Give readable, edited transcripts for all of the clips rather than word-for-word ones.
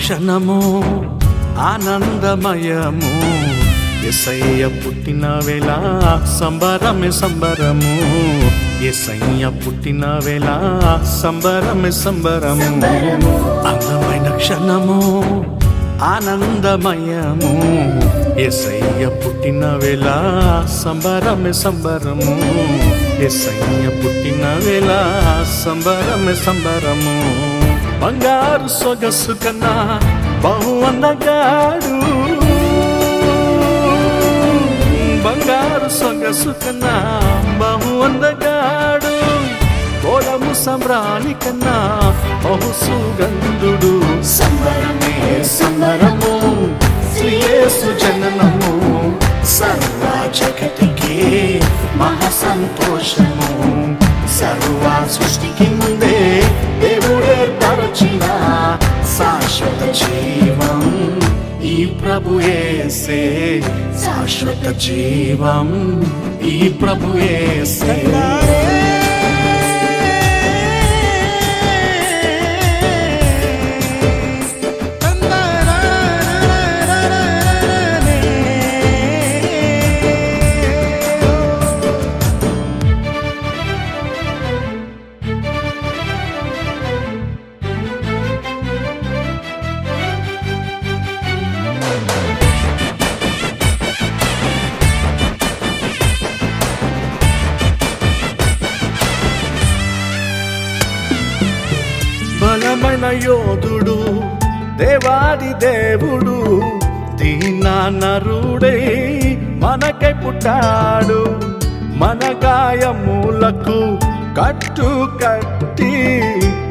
క్షణము ఆనందమయము, యేసయ్య పుట్టిన వేళ సంబరమే సంబరము, యేసయ్య పుట్టిన వేళ సంబరమే సంబరము. అందమైన క్షణము ఆనందమయము, యేసయ్య పుట్టిన వేళ సంబరమే సంబరము, యేసయ్య పుట్టిన వేళ సంబరమే సంబరము. బంగారు సొగసు కన్నా బహు అందగాడు, బంగారు సొగసు కన్నా బహు అందగాడు, కోడము సంబ్రాణి కన్నా బహు సుగంధుడు. సంబరమే సంబరము శ్రీ యేసు జననము, సర్వ జగతికి మహా సంతోషము. సర్వ సృష్టికి ముందే దేవుడే పరచిన శాశ్వత జీవం ఈ ప్రభు యేసే, శాశ్వత జీవం ఈ ప్రభు యేసే. బలమైన యోధుడు దేవాది దేవుడు, దీన నరుడై మనకై పుట్టాడు, మన గాయములకు కట్టు కట్టి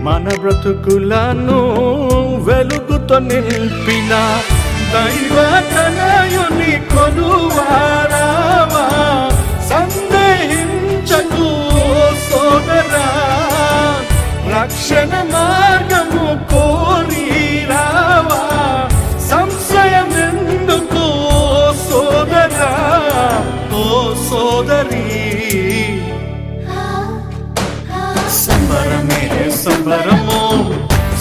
మన బ్రతుకులను వెలుగుతో నింపిన దైవ తనయుని కొలువారావా. సందేహించకు సోదరా, రక్షణ మార్గము కోరి రావా. సంశయం ఎందుకు సోదరా, ఓ సోదరి. సంబరమే సంబరము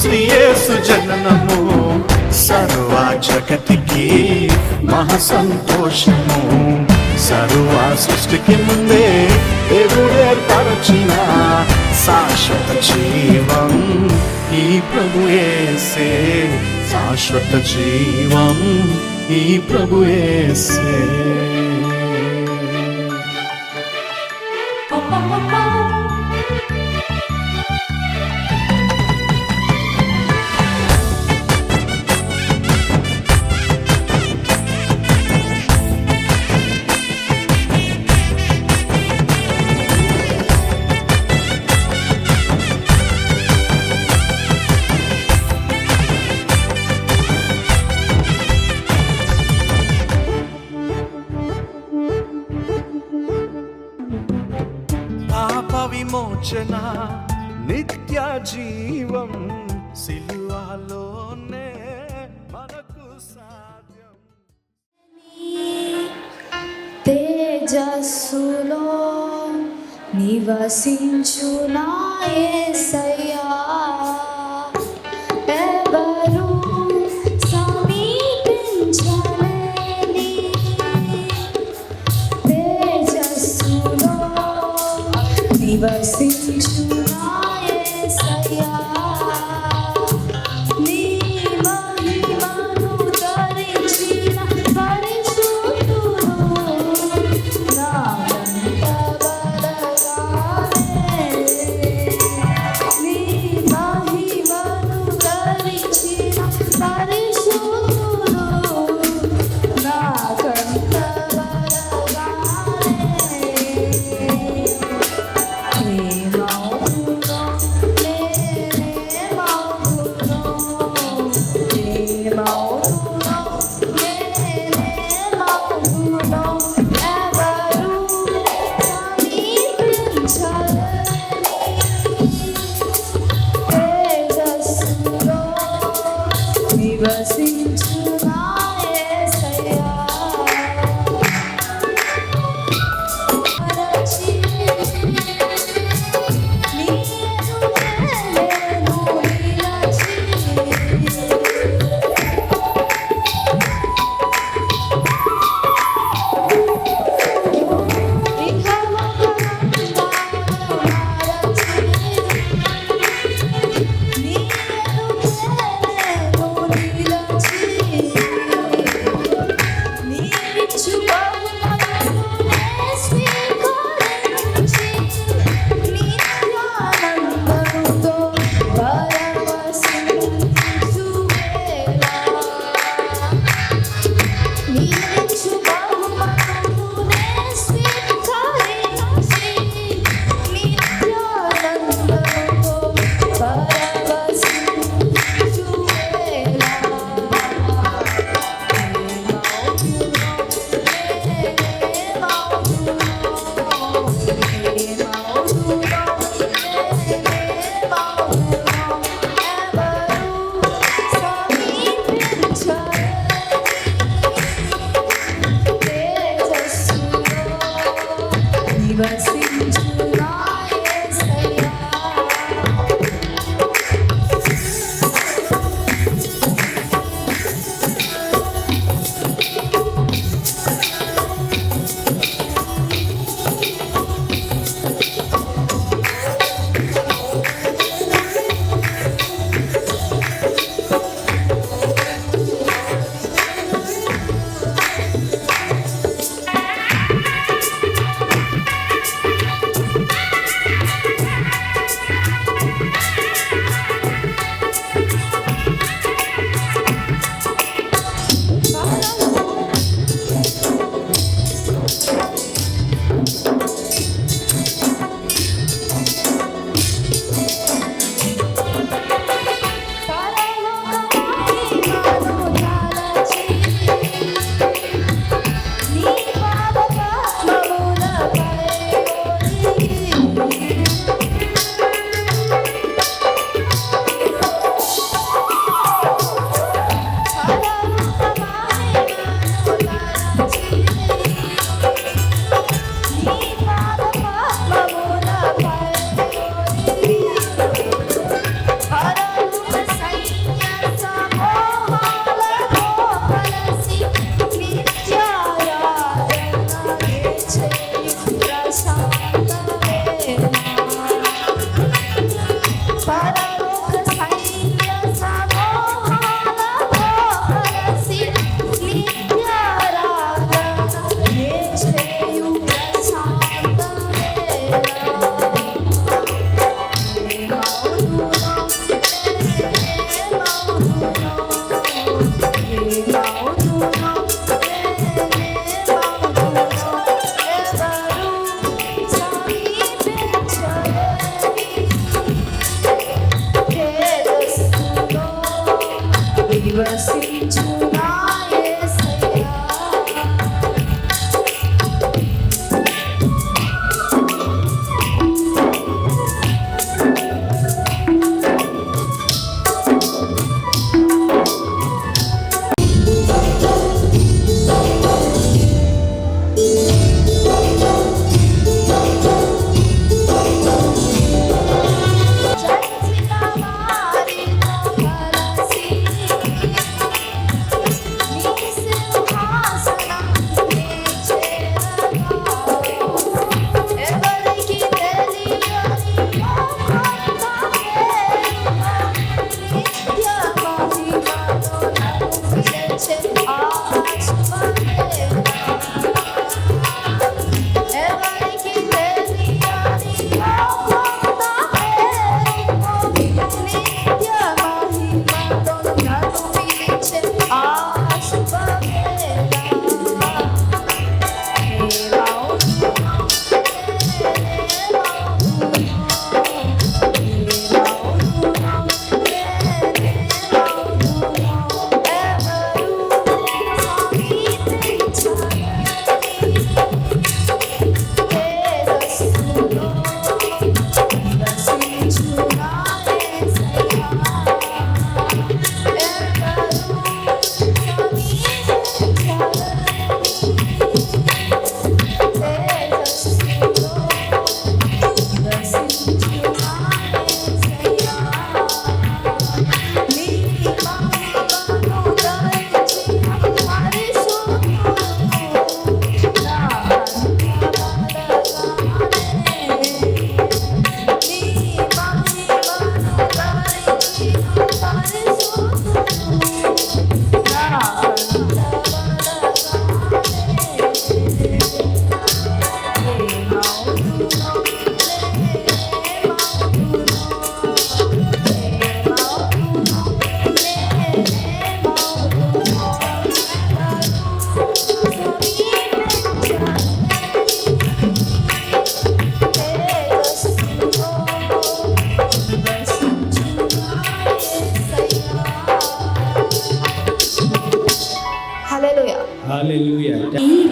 శ్రీ యేసు జననము, సర్వ జగతికి మహా సంతోషము. సర్వ సృష్టికి ముందే దేవుడు ఏర్పరచిన శాశ్వత జీవం ఈ ప్రభు యేసే, శాశ్వత జీవం ఈ ప్రభు యేసే. విమోచన నిత్య జీవం సిలువలోనే మనకు సాధ్యం. తేజస్సులో నివసించు నా యేసయ్యా, ఎవరు సమీపించలేని తేజస్సులో నివసించు నా యేసయ్యా. నీ మహిమను ధరించిన పరిశుద్ధుడు నా వెంట బలగానే. నీ మహిమను ధరించిన పరిశుద్ధుడు నా వెంట బలగానే. ప్రేమ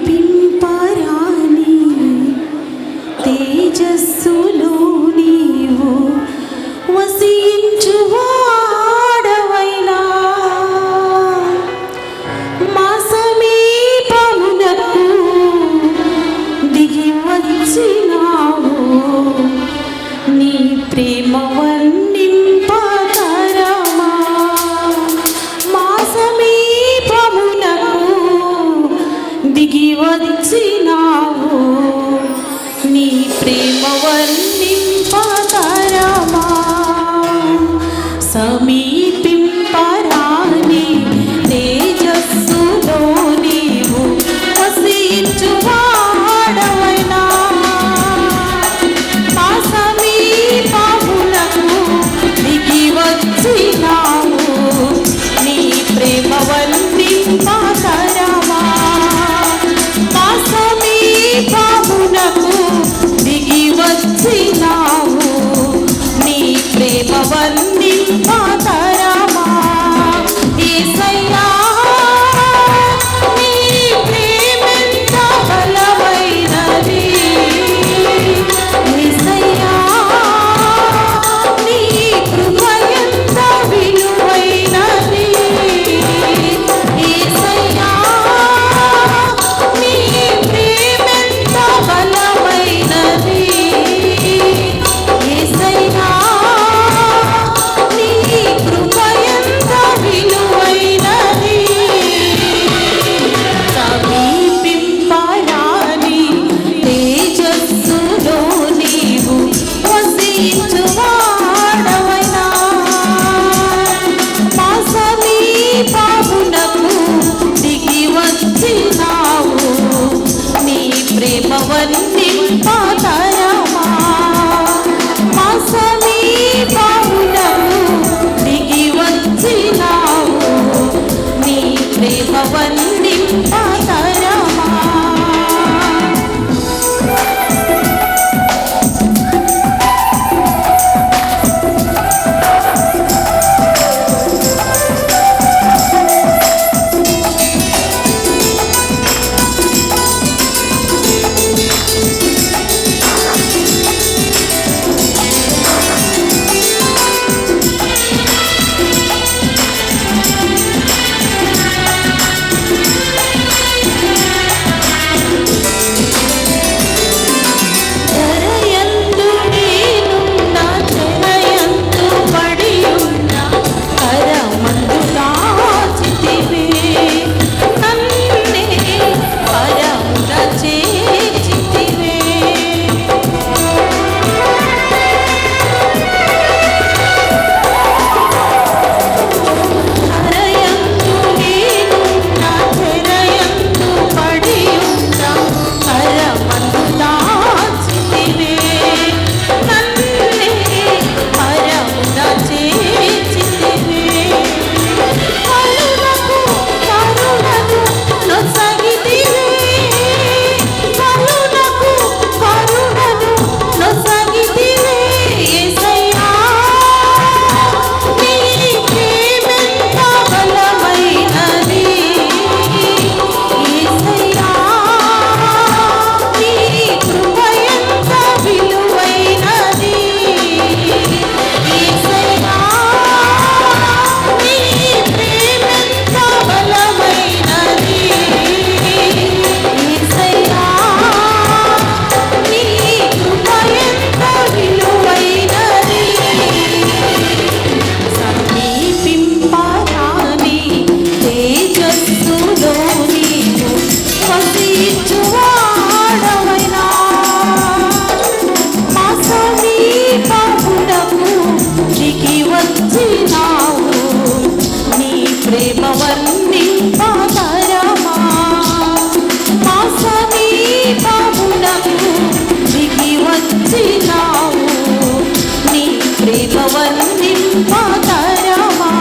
పింపరాని తేజస్సులో నీవు వసించువాడవైనా మా సమీపమునకు దిగి వచ్చినావు నీ ప్రేమ వర్ణింపతరమా మా సమీపమునకు దిగి వచ్చినావు నీ ప్రేమ వర్ణింపతరమా సమీపింపరాని తేజస్సులో నీవు వసించువాడవైనా మా సమీపమునకు దిగి వచ్చినావు నీ ప్రేమ వర్ణింపతరమా మా సమీపమునకు దిగి వచ్చినావు నీ ప్రేమ వర్ణింపతరమా యేసయ్యా నీ ప్రేమెంత బలమైనది యేసయ్యా నీ కృప ఎంత విలువైనది యేసయ్యా నీ ప్రేమెంత బలమైనది యేసయ్యా నీ కృప ఎంత విలువైనది సమీపింపరాని తేజస్సులో నీవు వసించువాడవైనా మా సమీపమునకు దిగి వచ్చినావు నీ ప్రేమ వర్ణింపతరమా మా సమీపమునకు దిగి వచ్చినావు నీ ప్రేమ వర్ణింపతరమా తెరయందు నేనున్న తెరయందు పడి ఉన్న కరమందు దాచితివే నన్నే పరమున చేర్చితివే తెరయందు నేనున్న తెరయందు పడి ఉన్న కరమందు దాచితివే నన్నే పరమున చేర్చితివే కరుణకు కరుణను నొసగితివే కరుణకు కరుణను నొసగితివే యేసయ్యా నీ ప్రేమెంత బలమైనది యేసయ్యా నీ కృప ఎంత విలువైనది యేసయ్యా నీ ప్రేమెంత బలమైనది యేసయ్యా నీ కృప ఎంత విలువైనది సమీపింపరాని తేజస్సులో నీవు వసించువాడవైనా మా సమీపమునకు దిగి వచ్చినావు నీ ప్రేమ వర్ణింపతరమా మా సమీపమునకు దిగి వచ్చినావు నీ ప్రేమ వర్ణింపతరమా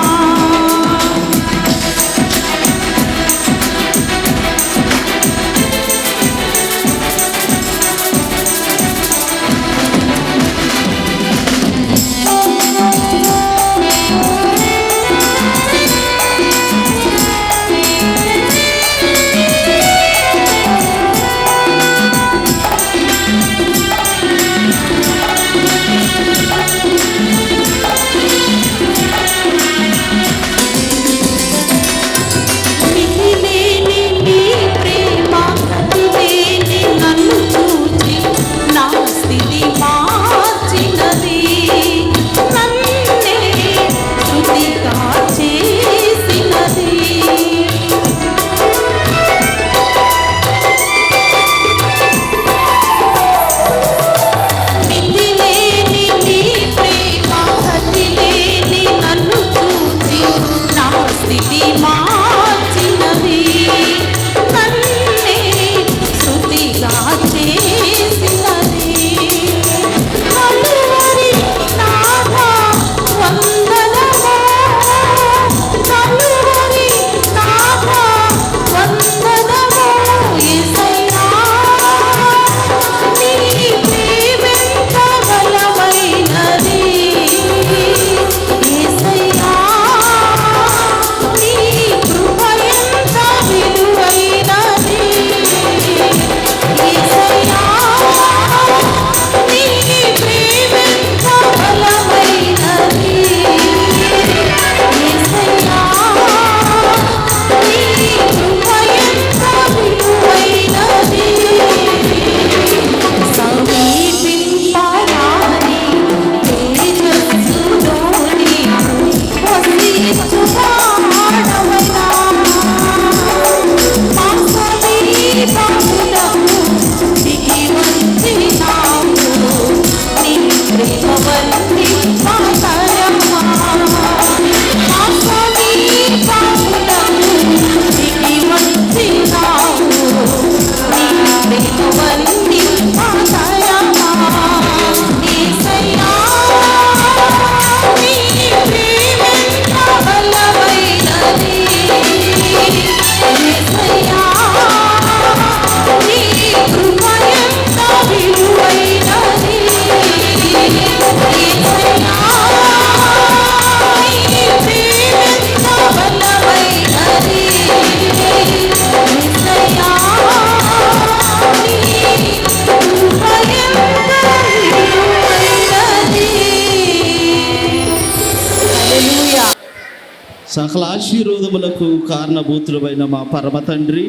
సకల ఆశీర్వాదములకు కారణభూతులమైన మా పరమ తండ్రి,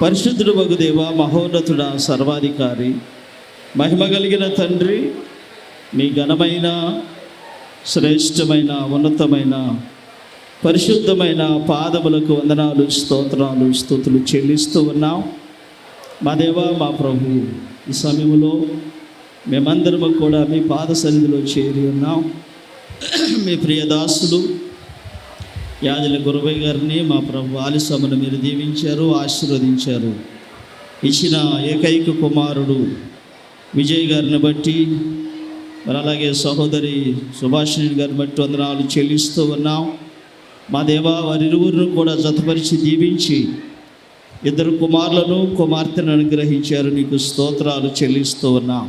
పరిశుద్ధుడు వగు దేవ, మహోన్నతుడ, సర్వాధికారి, మహిమ కలిగిన తండ్రి, మీ ఘనమైన, శ్రేష్టమైన, ఉన్నతమైన, పరిశుద్ధమైన పాదములకు వందనాలు, స్తోత్రాలు, స్తుతులు చెల్లిస్తూ ఉన్నాం. మా దేవ, మా ప్రభు, ఈ సమయంలో మేమందరము కూడా మీ పాద సన్నిధిలో చేరి ఉన్నాం. మీ ప్రియదాసులు యాజల గురవయ్య గారిని, మా ప్రభు ఆలస్యమును మీరు దీవించారు, ఆశీర్వదించారు. ఇచ్చిన ఏకైక కుమారుడు విజయ్ గారిని బట్టి, మరి అలాగే సహోదరి సుభాషిణి గారిని బట్టి వందనాలు చెల్లిస్తూ ఉన్నాం. మా దేవా, వారిరువురిని కూడా జతపరిచి దీవించి 2 కుమారులను, కుమార్తెను అనుగ్రహించారు. నీకు స్తోత్రాలు చెల్లిస్తూ ఉన్నాం.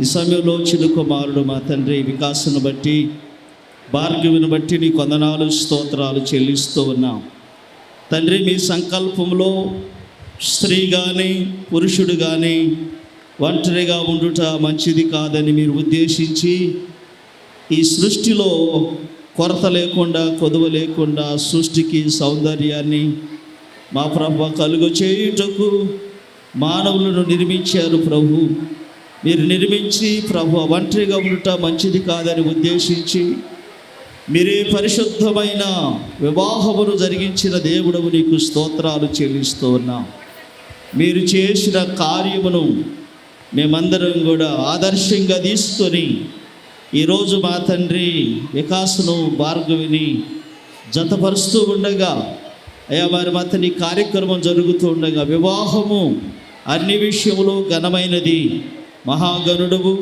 ఈ సమయంలో చిన్న కుమారుడు మా తండ్రి వికాసను బట్టి, భార్గవిని బట్టి నీకు వందనాలు, స్తోత్రాలు చెల్లిస్తూ ఉన్నాం. తండ్రి, మీ సంకల్పంలో స్త్రీ కానీ పురుషుడు కానీ ఒంటరిగా ఉండుట మంచిది కాదని మీరు ఉద్దేశించి ఈ సృష్టిలో కొరత లేకుండా, కొదువ లేకుండా సృష్టికి సౌందర్యాన్ని మా ప్రభు కలుగ చేయుటకు మానవులను నిర్మించారు. ప్రభు, మీరు నిర్మించి ప్రభు ఒంటరిగా ఉండుట మంచిది కాదని ఉద్దేశించి మీరే పరిశుద్ధమైన వివాహమును జరిగించిన దేవుడవు, నీకు స్తోత్రాలు చెల్లిస్తూ ఉన్నాం. మీరు చేసిన కార్యమును మేమందరం కూడా ఆదర్శంగా తీసుకొని ఈరోజు మా తండ్రి వికాసను, భార్గవిని జతపరుస్తూ ఉండగా, అయ్యా వారి మతని కార్యక్రమం జరుగుతూ ఉండగా, వివాహము అన్ని విషయములు ఘనమైనది, మహాగణుడవు,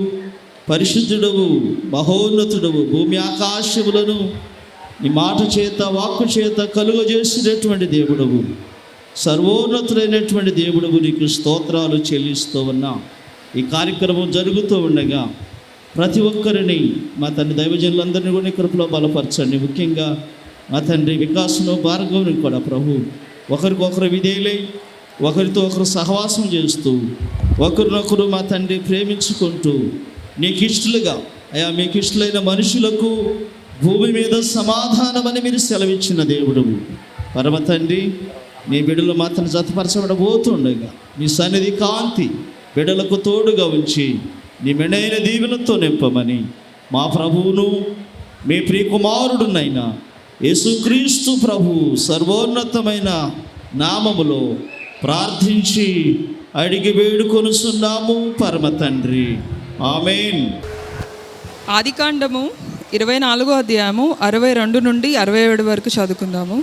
పరిశుద్ధుడవు, మహోన్నతుడవు, భూమి ఆకాశములను నీ మాట చేత, వాక్కు చేత కలుగజేసినటువంటి దేవుడవు, సర్వోన్నతుడైనటువంటి దేవుడవు, నీకు స్తోత్రాలు చెల్లిస్తూ ఉన్నాం. ఈ కార్యక్రమం జరుగుతూ ఉండగా ప్రతి ఒక్కరిని మా తండ్రి దైవజనులందరినీ కూడా కృపలో బలపరచండి. ముఖ్యంగా మా తండ్రి వికాసను, భార్గవుని కూడా ప్రభు ఒకరికొకరు విధేయులై, ఒకరితో ఒకరు సహవాసం చేస్తూ, ఒకరినొకరు మా తండ్రి ప్రేమించుకుంటూ నీకు ఇష్టలుగా, అయా మీకు ఇష్టలైన మనుషులకు భూమి మీద సమాధానమని మీరు సెలవిచ్చిన దేవుడు పరమ తండ్రి. నీ బిడ్డలు మాత్రం జతపరచబడబోతుండగా మీ సన్నిధి కాంతి బిడ్డలకు తోడుగా ఉంచి నీ మెండైన దీవెనతో నింపమని మా ప్రభువును, మీ ప్రియకుమారుడునైనా యేసుక్రీస్తు ప్రభు సర్వోన్నతమైన నామములో ప్రార్థించి అడిగి వేడుకొనుచున్నాము పరమ తండ్రి, ఆమేన్. ఆదికాండము 24వ అధ్యాయము 62 నుండి 67 వరకు చదువుకుందాము.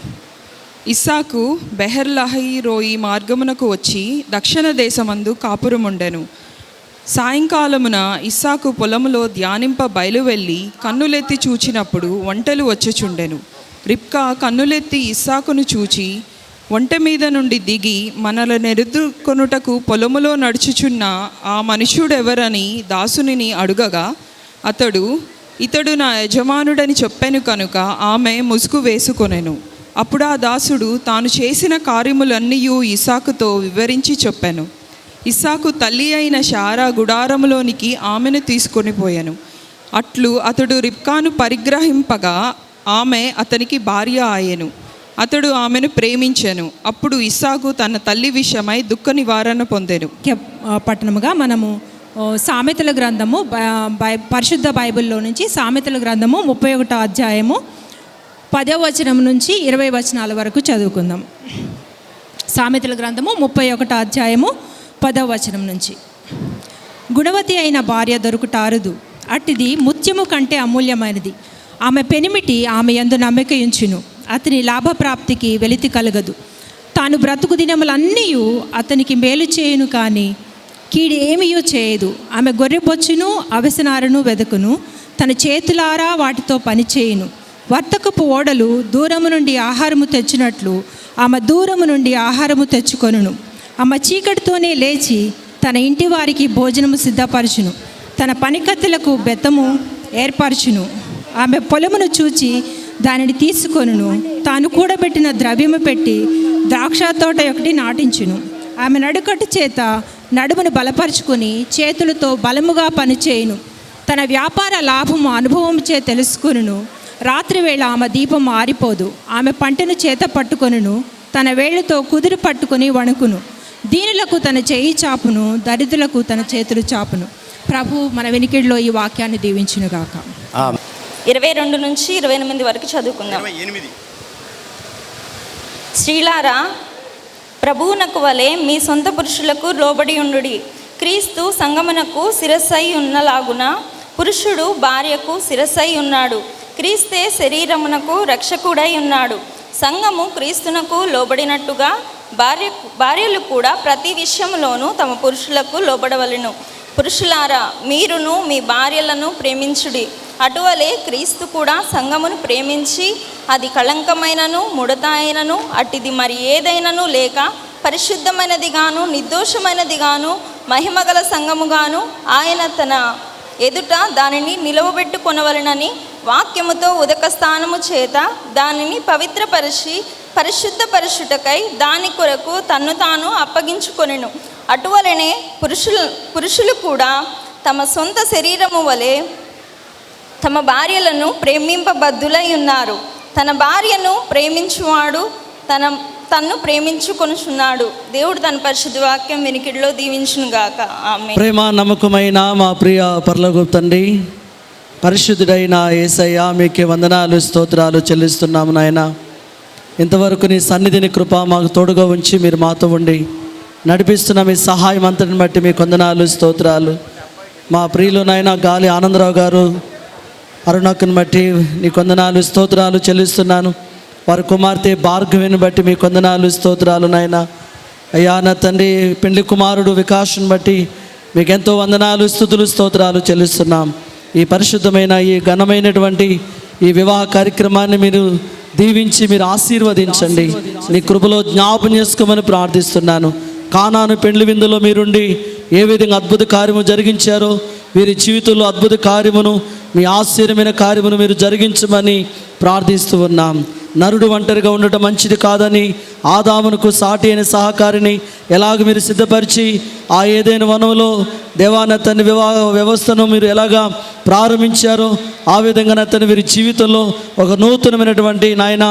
ఇస్సాకు బెహర్లహయి రోయి మార్గమునకు వచ్చి దక్షిణ దేశమందు కాపురముండెను. సాయంకాలమున ఇస్సాకు పొలములో ధ్యానింప బయలువెళ్ళి కన్నులెత్తి చూచినప్పుడు ఒంటెలు వచ్చుచుండెను. రిబ్కా కన్నులెత్తి ఇస్సాకును చూచి ఒంటె మీద నుండి దిగి మనలనెదుర్కొనుటకు పొలములో నడుచుచున్న ఆ మనుష్యుడెవరని దాసునిని అడుగగా అతడు, ఇతడు నా యజమానుడని చెప్పెను కనుక ఆమె ముసుగు వేసుకొనెను. అప్పుడు ఆ దాసుడు తాను చేసిన కార్యములన్నీయు ఇస్సాకుతో వివరించి చెప్పెను. ఇస్సాకు తల్లి అయిన శారా గుడారములోనికి ఆమెను తీసుకొని పోయాను. అట్లు అతడు రిబ్కాను పరిగ్రహింపగా ఆమె అతనికి భార్య ఆయెను. అతడు ఆమెను ప్రేమించెను. అప్పుడు ఇస్సాకు తన తల్లి విషయమై దుఃఖ నివారణ పొందెను. పట్టణముగా మనము సామెతల గ్రంథము, పరిశుద్ధ బైబిల్లో నుంచి సామెతల గ్రంథము 31వ అధ్యాయము 10వ వచనం నుంచి 20 వచనాల వరకు చదువుకుందాం. సామెతల గ్రంథము 31వ అధ్యాయము 10వ వచనం నుంచి. గుణవతి అయిన భార్య దొరుకుట అరుదు, అట్టిది ముత్యము కంటే అమూల్యమైనది. ఆమె పెనిమిటి ఆమె యందు నమ్మిక ఉంచును, అతని లాభప్రాప్తికి వెలితి కలగదు. తాను బ్రతుకు దినములన్నీ అతనికి మేలు చేయును, కానీ కీడు ఏమీయూ చేయదు. ఆమె గొర్రెబొచ్చును అవసనారను వెదకును, తన చేతులారా వాటితో పనిచేయును. వర్తకపు ఓడలు దూరము నుండి ఆహారము తెచ్చినట్లు ఆమె దూరము నుండి ఆహారము తెచ్చుకొనును. ఆమె చీకటితోనే లేచి తన ఇంటి వారికి భోజనము సిద్ధపరచును, తన పనికత్తెలకు బెత్తము ఏర్పరచును. ఆమె పొలమును చూచి దానిని తీసుకొనును, తాను కూడబెట్టిన ద్రవ్యము పెట్టి ద్రాక్ష తోట ఒకటి నాటించును. ఆమె నడుకట్టు చేత నడుమును బలపరుచుకొని చేతులతో బలముగా పనిచేయును. తన వ్యాపార లాభము అనుభవం చే తెలుసుకొనును. రాత్రి వేళ ఆమె దీపం ఆరిపోదు. ఆమె పంటను చేత పట్టుకొనును, తన వేళ్లతో కుదురు పట్టుకొని వణుకును. దీనులకు తన చేయి చాపును, దరిద్రులకు తన చేతులు చాపును. ప్రభు మన వెనికిడిలో ఈ వాక్యాన్ని దీవించునుగాక. 22 నుంచి 28 వరకు చదువుకుందాం. స్త్రీలారా, ప్రభువునకు వలె మీ సొంత పురుషులకు లోబడి ఉండుడి. క్రీస్తు సంగమునకు శిరస్సై ఉన్నలాగున పురుషుడు భార్యకు శిరస్సై ఉన్నాడు. క్రీస్తే శరీరమునకు రక్షకుడై ఉన్నాడు. సంఘము క్రీస్తునకు లోబడినట్టుగా భార్యలు కూడా ప్రతి విషయంలోనూ తమ పురుషులకు లోబడవలెను. పురుషులారా, మీరును మీ భార్యలను ప్రేమించుడి. అటువలే క్రీస్తు కూడా సంఘమును ప్రేమించి అది కళంకమైనను ముడత అయినను అట్టిది మరి ఏదైనను లేక పరిశుద్ధమైనదిగాను నిర్దోషమైనదిగాను మహిమగల సంఘముగాను ఆయన తన ఎదుట దానిని నిలవబెట్టుకొనవలెనని వాక్యముతో ఉదక స్థానము చేత దానిని పవిత్రపరిచి పరిశుద్ధపరచుటకై దాని కొరకు తన్ను తాను అప్పగించుకొనెను. అటువలనే పురుషులు కూడా తమ సొంత శరీరము వలె తమ భార్యలను ప్రేమింపబద్ధులై ఉన్నారు. తన భార్యను ప్రేమించువాడు తన్ను ప్రేమించుకొనుచున్నాడు. దేవుడు తన పరిశుద్ధ వాక్యం వినికిడిలో దీవించునుగాక. ఆమేన్. ప్రేమ నమ్మకమైన మా ప్రియ పరలోకపు తండ్రి, పరిశుద్ధుడైన యేసయ్య, మీకే వందనాలు స్తోత్రాలు చెల్లిస్తున్నాము నాయన. ఇంతవరకు నీ సన్నిధిని కృప మాకు తోడుగా ఉంచి మీరు మాతో ఉండి నడిపిస్తున్న మీ సహాయం అంతటిని బట్టి మీకు వందనాలు స్తోత్రాలు. మా ప్రియులు నాయన గాలి ఆనందరావు గారు అరుణక్కను బట్టి నీ వందనాలు స్తోత్రాలు చెల్లిస్తున్నాను. వారి కుమార్తె భార్గవిని బట్టి మీ వందనాలు స్తోత్రాలు నాయన. అయ్యా నా తండ్రి, పెండ్లి కుమారుడు వికాస్ను బట్టి మీకు ఎంతో వందనాలు స్తుతులు స్తోత్రాలు చెల్లిస్తున్నాం. ఈ పరిశుద్ధమైన ఈ ఘనమైనటువంటి ఈ వివాహ కార్యక్రమాన్ని మీరు దీవించి మీరు ఆశీర్వదించండి. నీ కృపలో జ్ఞాపం చేసుకోమని ప్రార్థిస్తున్నాను. కానాను పెండ్లి విందులో మీరుండి ఏ విధంగా అద్భుత కార్యము జరిగించారో వీరి జీవితంలో అద్భుత కార్యమును, మీ ఆశ్చర్యమైన కార్యమును మీరు జరిగించమని ప్రార్థిస్తూ ఉన్నాం. నరుడు ఒంటరిగా ఉండటం మంచిది కాదని ఆదామునకు సాటి అయిన సహకారిని ఎలాగ మీరు సిద్ధపరిచి ఆ ఏదైనా వనంలో దేవాన తన వివాహ వ్యవస్థను మీరు ఎలాగా ప్రారంభించారో ఆ విధంగా తన వీరి జీవితంలో ఒక నూతనమైనటువంటి నాయన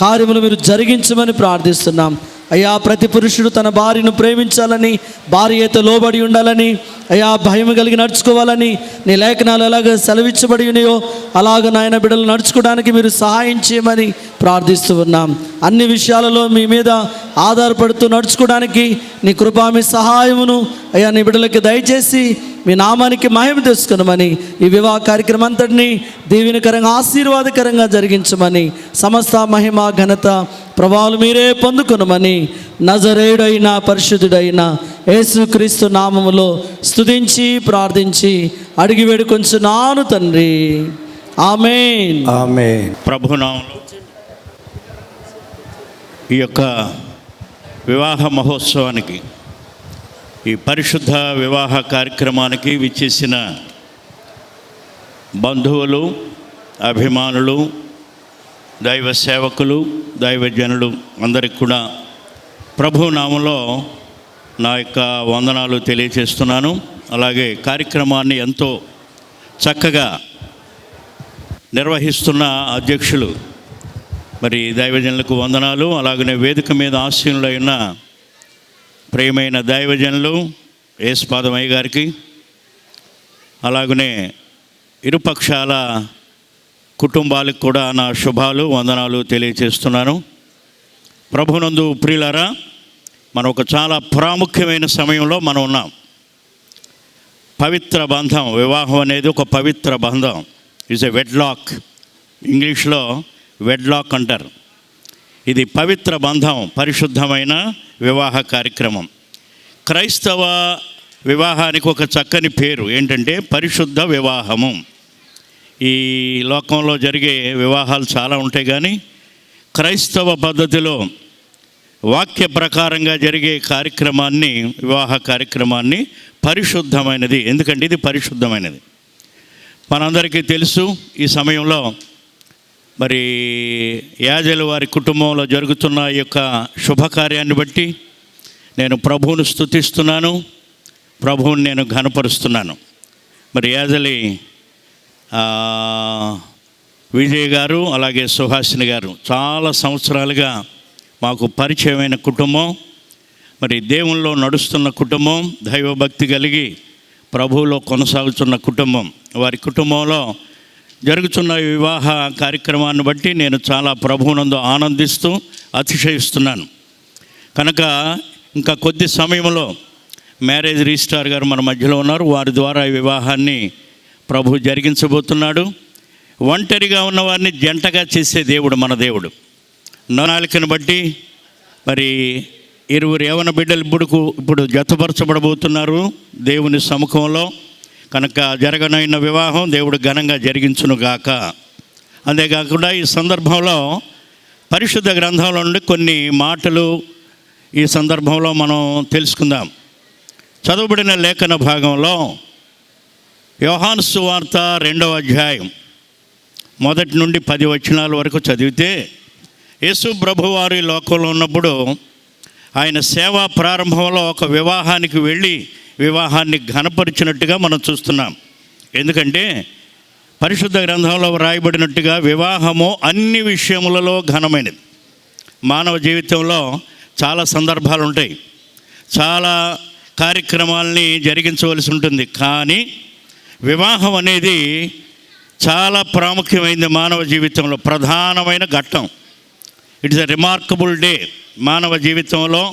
కార్యములు మీరు జరిగించమని ప్రార్థిస్తున్నాం. అయ్యా, ప్రతి పురుషుడు తన భార్యను ప్రేమించాలని, భార్యతో లోబడి ఉండాలని, అయ్యా భయం కలిగి నడుచుకోవాలని నీ లేఖనాలు ఎలాగ సెలవిచ్చబడి ఉన్నాయో అలాగ నాయన బిడ్డలు నడుచుకోవడానికి మీరు సహాయం చేయమని ప్రార్థిస్తూ ఉన్నాం. అన్ని విషయాలలో మీ మీద ఆధారపడుతూ నడుచుకోవడానికి నీ కృపా మీ సహాయమును అయ్యా నీ బిడ్డలకి దయచేసి మీ నామానికి మహిమ తెచ్చుకునమని, ఈ వివాహ కార్యక్రమం అంతటినీ దీవెనకరంగా ఆశీర్వాదకరంగా జరిగించమని, సమస్త మహిమ ఘనత ప్రభావాలు మీరే పొందుకునమని నజరేయుడైన పరిశుద్ధుడైన యేసుక్రీస్తు నామములో స్తుతించి ప్రార్థించి అడిగి వేడుకొంచున్నాను తండ్రి. ఆమేన్. ఆమేన్. ప్రభునామంలో ఈ యొక్క వివాహ మహోత్సవానికి, ఈ పరిశుద్ధ వివాహ కార్యక్రమానికి విచ్చేసిన బంధువులు, అభిమానులు, దైవ సేవకులు, దైవజనులు అందరికి కూడా ప్రభు నామంలో నా యొక్క వందనాలు తెలియజేస్తున్నాను. అలాగే కార్యక్రమాన్ని ఎంతో చక్కగా నిర్వహిస్తున్న అధ్యక్షులు మరి దైవజనులకు వందనాలు. అలాగనే వేదిక మీద ఆశీనులైన ప్రియమైన దైవజనులు యేసుపాదమయ్య గారికి, అలాగనే ఇరుపక్షాల కుటుంబాలకు కూడా నా శుభాలు వందనాలు తెలియజేస్తున్నాను. ప్రభునందు ప్రియులారా, మనం ఒక చాలా ప్రాముఖ్యమైన సమయంలో మనం ఉన్నాం. పవిత్ర బంధం, వివాహం అనేది ఒక పవిత్ర బంధం. ఈజ్ ఎ వెడ్లాక్, ఇంగ్లీష్లో వెడ్లాక్ అంటారు. ఇది పవిత్ర బంధం, పరిశుద్ధమైన వివాహ కార్యక్రమం. క్రైస్తవ వివాహానికి ఒక చక్కని పేరు ఏంటంటే పరిశుద్ధ వివాహము. ఈ లోకంలో జరిగే వివాహాలు చాలా ఉంటాయి, కానీ క్రైస్తవ పద్ధతిలో వాక్య ప్రకారంగా జరిగే కార్యక్రమాన్ని, వివాహ కార్యక్రమాన్ని పరిశుద్ధమైనది. ఎందుకంటే ఇది పరిశుద్ధమైనది. మనందరికీ తెలుసు. ఈ సమయంలో మరి యాజలు వారి కుటుంబంలో జరుగుతున్న ఈ యొక్క శుభకార్యాన్ని బట్టి నేను ప్రభువును స్తుతిస్తున్నాను, ప్రభువుని నేను ఘనపరుస్తున్నాను. మరి యాజలి విజయ్ గారు అలాగే సుహాసిని గారు చాలా సంవత్సరాలుగా మాకు పరిచయమైన కుటుంబం, మరి దేవుల్లో నడుస్తున్న కుటుంబం, దైవభక్తి కలిగి ప్రభువులో కొనసాగుతున్న కుటుంబం. వారి కుటుంబంలో జరుగుతున్న వివాహ కార్యక్రమాన్ని బట్టి నేను చాలా ప్రభువునందు ఆనందిస్తూ అతిశయిస్తున్నాను. కనుక ఇంకా కొద్ది సమయంలో మ్యారేజ్ రిజిస్ట్రార్ గారు మన మధ్యలో ఉన్నారు. వారి ద్వారా ఈ వివాహాన్ని ప్రభు జరిగించబోతున్నాడు. ఒంటరిగా ఉన్నవారిని జంటగా చేసే దేవుడు మన దేవుడు. నాలికను బట్టి మరి 20 యవన బిడ్డలు ఇప్పుడు జతపరచబడబోతున్నారు దేవుని సముఖంలో. కనుక జరగనైన వివాహం దేవుడు ఘనంగా జరిగించునుగాక. అంతేకాకుండా ఈ సందర్భంలో పరిశుద్ధ గ్రంథంలో నుండి కొన్ని మాటలు ఈ సందర్భంలో మనం తెలుసుకుందాం. చదవబడిన లేఖన భాగంలో యోహాను సువార్త 2వ అధ్యాయం 1 నుండి 10 వచనాల వరకు చదివితే, యేసు ప్రభువారు ఈ లోకంలో ఉన్నప్పుడు ఆయన సేవా ప్రారంభంలో ఒక వివాహానికి వెళ్ళి వివాహాన్ని ఘనపరిచినట్టుగా మనం చూస్తున్నాం. ఎందుకంటే పరిశుద్ధ గ్రంథంలో వ్రాయబడినట్టుగా వివాహము అన్ని విషయములలో ఘనమైనది. మానవ జీవితంలో చాలా సందర్భాలు ఉంటాయి, చాలా కార్యక్రమాలని జరిగించవలసి ఉంటుంది. కానీ వివాహం అనేది చాలా ప్రాముఖ్యమైనది మానవ జీవితంలో, ప్రధానమైన ఘట్టం. It is a remarkable day. మానవ జీవితంలో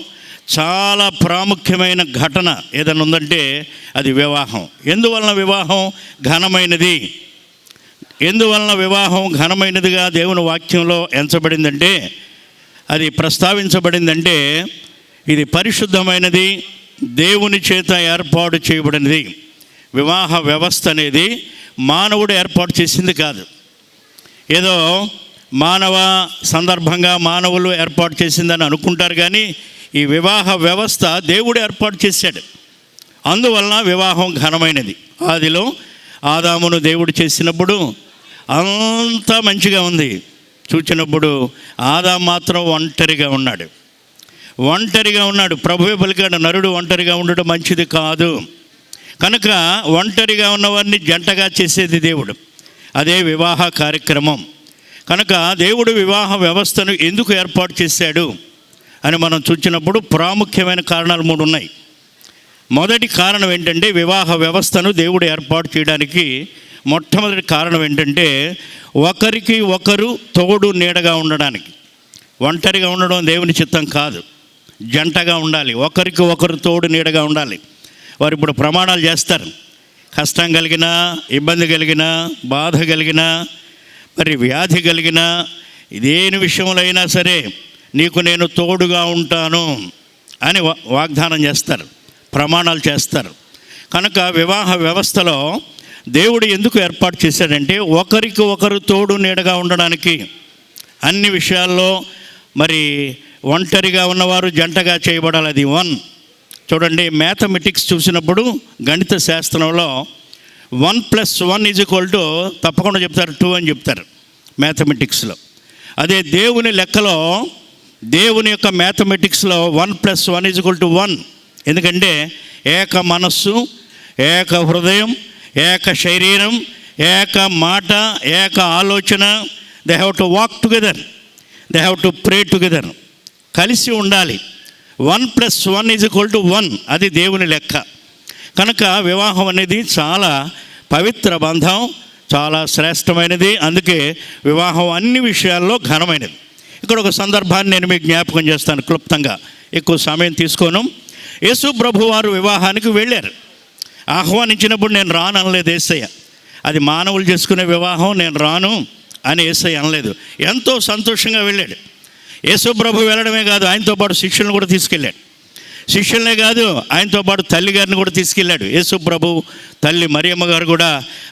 చాలా ప్రాముఖ్యమైన ఘటన ఏదైనా ఉందంటే అది వివాహం. ఎందువలన వివాహం ఘనమైనది? ఎందువలన వివాహం ఘనమైనదిగా దేవుని వాక్యంలో ఎంచబడిందంటే, అది ప్రస్తావించబడిందంటే, ఇది పరిశుద్ధమైనది, దేవుని చేత ఏర్పాటు చేయబడినది. వివాహ వ్యవస్థ అనేది మానవుడు ఏర్పాటు చేసింది కాదు. ఏదో మానవ సందర్భంగా మానవులు ఏర్పాటు చేసిందని అనుకుంటారు, కానీ ఈ వివాహ వ్యవస్థ దేవుడు ఏర్పాటు చేశాడు. అందువలన వివాహం ఘనమైనది. ఆదిలో ఆదామును దేవుడు చేసినప్పుడు అంతా మంచిగా ఉంది. చూచినప్పుడు ఆదాము మాత్రం ఒంటరిగా ఉన్నాడు. ప్రభువే పలికాడు, నరుడు ఒంటరిగా ఉండడం మంచిది కాదు. కనుక ఒంటరిగా ఉన్నవారిని జంటగా చేసేది దేవుడు. అదే వివాహ కార్యక్రమం. కనుక దేవుడు వివాహ వ్యవస్థను ఎందుకు ఏర్పాటు చేశాడు అని మనం చూసినప్పుడు ప్రాముఖ్యమైన కారణాలు 3 ఉన్నాయి. మొదటి కారణం ఏంటంటే, వివాహ వ్యవస్థను దేవుడు ఏర్పాటు చేయడానికి మొట్టమొదటి కారణం ఏంటంటే, ఒకరికి ఒకరు తోడు నీడగా ఉండడానికి. ఒంటరిగా ఉండడం దేవుని చిత్తం కాదు, జంటగా ఉండాలి, ఒకరికి ఒకరు తోడు నీడగా ఉండాలి. వారు ఇప్పుడు ప్రమాణాలు చేస్తారు. కష్టం కలిగినా, ఇబ్బంది కలిగినా, బాధ కలిగినా, మరి వ్యాధి కలిగినా, ఇదేని విషయంలో అయినా సరే నీకు నేను తోడుగా ఉంటాను అని వాగ్దానం చేస్తారు, ప్రమాణాలు చేస్తారు. కనుక వివాహ వ్యవస్థలో దేవుడు ఎందుకు ఏర్పాటు చేశాడంటే, ఒకరికి ఒకరు తోడు నీడగా ఉండడానికి. అన్ని విషయాల్లో మరి ఒంటరిగా ఉన్నవారు జంటగా చేయబడాలి. అది 1. చూడండి, మ్యాథమెటిక్స్ చూసినప్పుడు గణిత శాస్త్రంలో 1+1 తప్పకుండా చెప్తారు 2 అని చెప్తారు మ్యాథమెటిక్స్లో. అదే దేవుని లెక్కలో, దేవుని యొక్క మ్యాథమెటిక్స్లో 1+1 1. ఎందుకంటే ఏక మనస్సు, ఏక హృదయం, ఏక శరీరం, ఏక మాట, ఏక ఆలోచన. They have to walk together, they have to pray together. కలిసి ఉండాలి. 1+1 1. అది దేవుని లెక్క. కనుక వివాహం అనేది చాలా పవిత్ర బంధం, చాలా శ్రేష్టమైనది. అందుకే వివాహం అన్ని విషయాల్లో ఘనమైనది. ఇక్కడ ఒక సందర్భాన్ని నేను మీకు జ్ఞాపకం చేస్తాను క్లుప్తంగా, ఎక్కువ సమయం తీసుకోను. యేసు ప్రభు వారు వివాహానికి వెళ్ళారు. ఆహ్వానించినప్పుడు నేను రాను అనలేదు యేసయ్య. అది మానవులు చేసుకునే వివాహం, నేను రాను అని యేసయ్య అనలేదు. ఎంతో సంతోషంగా వెళ్ళాడు. యేసు ప్రభు వెళ్ళడమే కాదు, ఆయనతో పాటు శిష్యులను కూడా తీసుకెళ్ళాడు. శిష్యులనే కాదు, ఆయనతో పాటు తల్లి గారిని కూడా తీసుకెళ్ళాడు. యేసు ప్రభు తల్లి మరియమ్మ గారు కూడా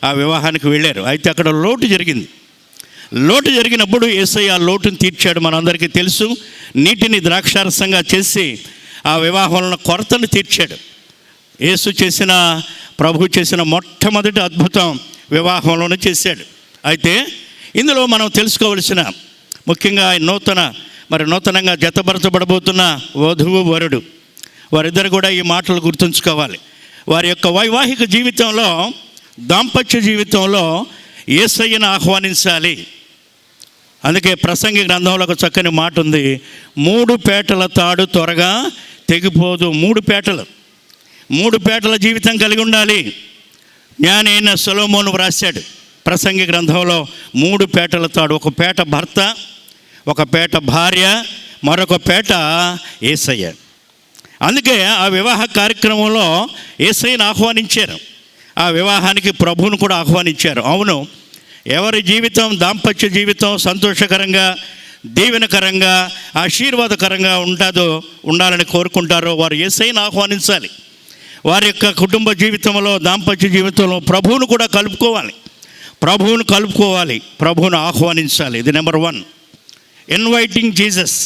ఆ వివాహానికి వెళ్ళారు. అయితే అక్కడ లోటు జరిగింది. లోటు జరిగినప్పుడు యేసయ్య ఆ లోటును తీర్చాడు. మనందరికీ తెలుసు, నీటిని ద్రాక్షారసంగా చేసి ఆ వివాహంలో కొరతను తీర్చాడు. ప్రభు చేసిన మొట్టమొదటి అద్భుతం వివాహంలోనే చేశాడు. అయితే ఇందులో మనం తెలుసుకోవలసిన ముఖ్యంగా నూతనంగా జతపరచబడబోతున్న వధువు వరుడు, వారిద్దరు కూడా ఈ మాటలు గుర్తుంచుకోవాలి. వారి యొక్క వైవాహిక జీవితంలో, దాంపత్య జీవితంలో యేసయ్యను ఆహ్వానించాలి. అందుకే ప్రసంగి గ్రంథంలో ఒక చక్కని మాట ఉంది, 3 పేటల తాడు త్వరగా తెగిపోదు. 3 పేటల జీవితం కలిగి ఉండాలి. జ్ఞాని అయిన సొలొమోను వ్రాశాడు ప్రసంగి గ్రంథంలో 3 పేటల తాడు. ఒక పేట భర్త, ఒక పేట భార్య, మరొక పేట యేసయ్య. అందుకే ఆ వివాహ కార్యక్రమంలో యేసయ్యను ఆహ్వానించారు, ఆ వివాహానికి ప్రభువును కూడా ఆహ్వానించారు. అవును, ఎవరి జీవితం దాంపత్య జీవితం సంతోషకరంగా, దీవెనకరంగా, ఆశీర్వాదకరంగా ఉండాలని కోరుకుంటారో వారు యేసయ్యను ఆహ్వానించాలి. వారి యొక్క కుటుంబ జీవితంలో, దాంపత్య జీవితంలో ప్రభువును కూడా కలుపుకోవాలి, ప్రభువును ఆహ్వానించాలి. ఇది నెంబర్ 1. ఇన్వైటింగ్ జీసస్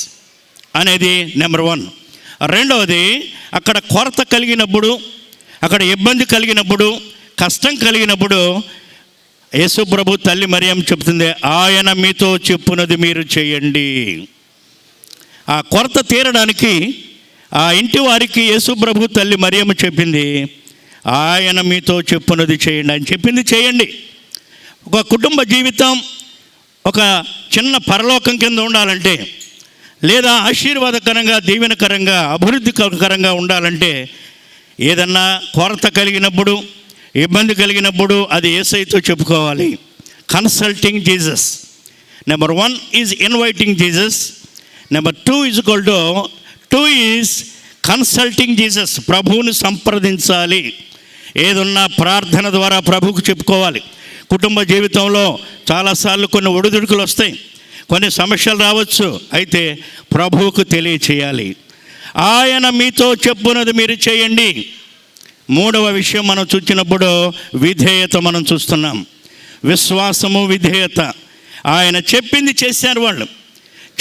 అనేది నెంబర్ 1. రెండవది, అక్కడ కొరత కలిగినప్పుడు, అక్కడ ఇబ్బంది కలిగినప్పుడు, కష్టం కలిగినప్పుడు యేసు ప్రభు తల్లి మరియమ్మ చెప్తుంది, ఆయన మీతో చెప్పునది మీరు చేయండి. ఆ కొరత తీరడానికి ఆ ఇంటి వారికి యేసు ప్రభు తల్లి మరియమ్మ చెప్పింది, ఆయన మీతో చెప్పునది చేయండి. ఆయన చెప్పింది చేయండి. ఒక కుటుంబ జీవితం ఒక చిన్న పరలోకం కింద ఉండాలంటే, లేదా ఆశీర్వాదకరంగా, దీవెనకరంగా, అభివృద్ధికరంగా ఉండాలంటే, ఏదన్నా కొరత కలిగినప్పుడు, ఇబ్బంది కలిగినప్పుడు అది యేసయ్యతో చెప్పుకోవాలి. Consulting Jesus. Number 1 is inviting Jesus. Number 2 is consulting Jesus. ప్రభువుని సంప్రదించాలి. ఏదున్నా ప్రార్థన ద్వారా ప్రభువుకు చెప్పుకోవాలి. కుటుంబ జీవితంలో చాలాసార్లు కొన్ని ఒడిదుడుకులు వస్తాయి, కొన్ని సమస్యలు రావచ్చు. అయితే ప్రభువుకు తెలియచేయాలి. ఆయన మీతో చెప్పునది మీరు చేయండి. 3వ విషయం మనం చూసినప్పుడు విధేయత మనం చూస్తున్నాం. విశ్వాసము, విధేయత. ఆయన చెప్పింది చేశారు. వాళ్ళు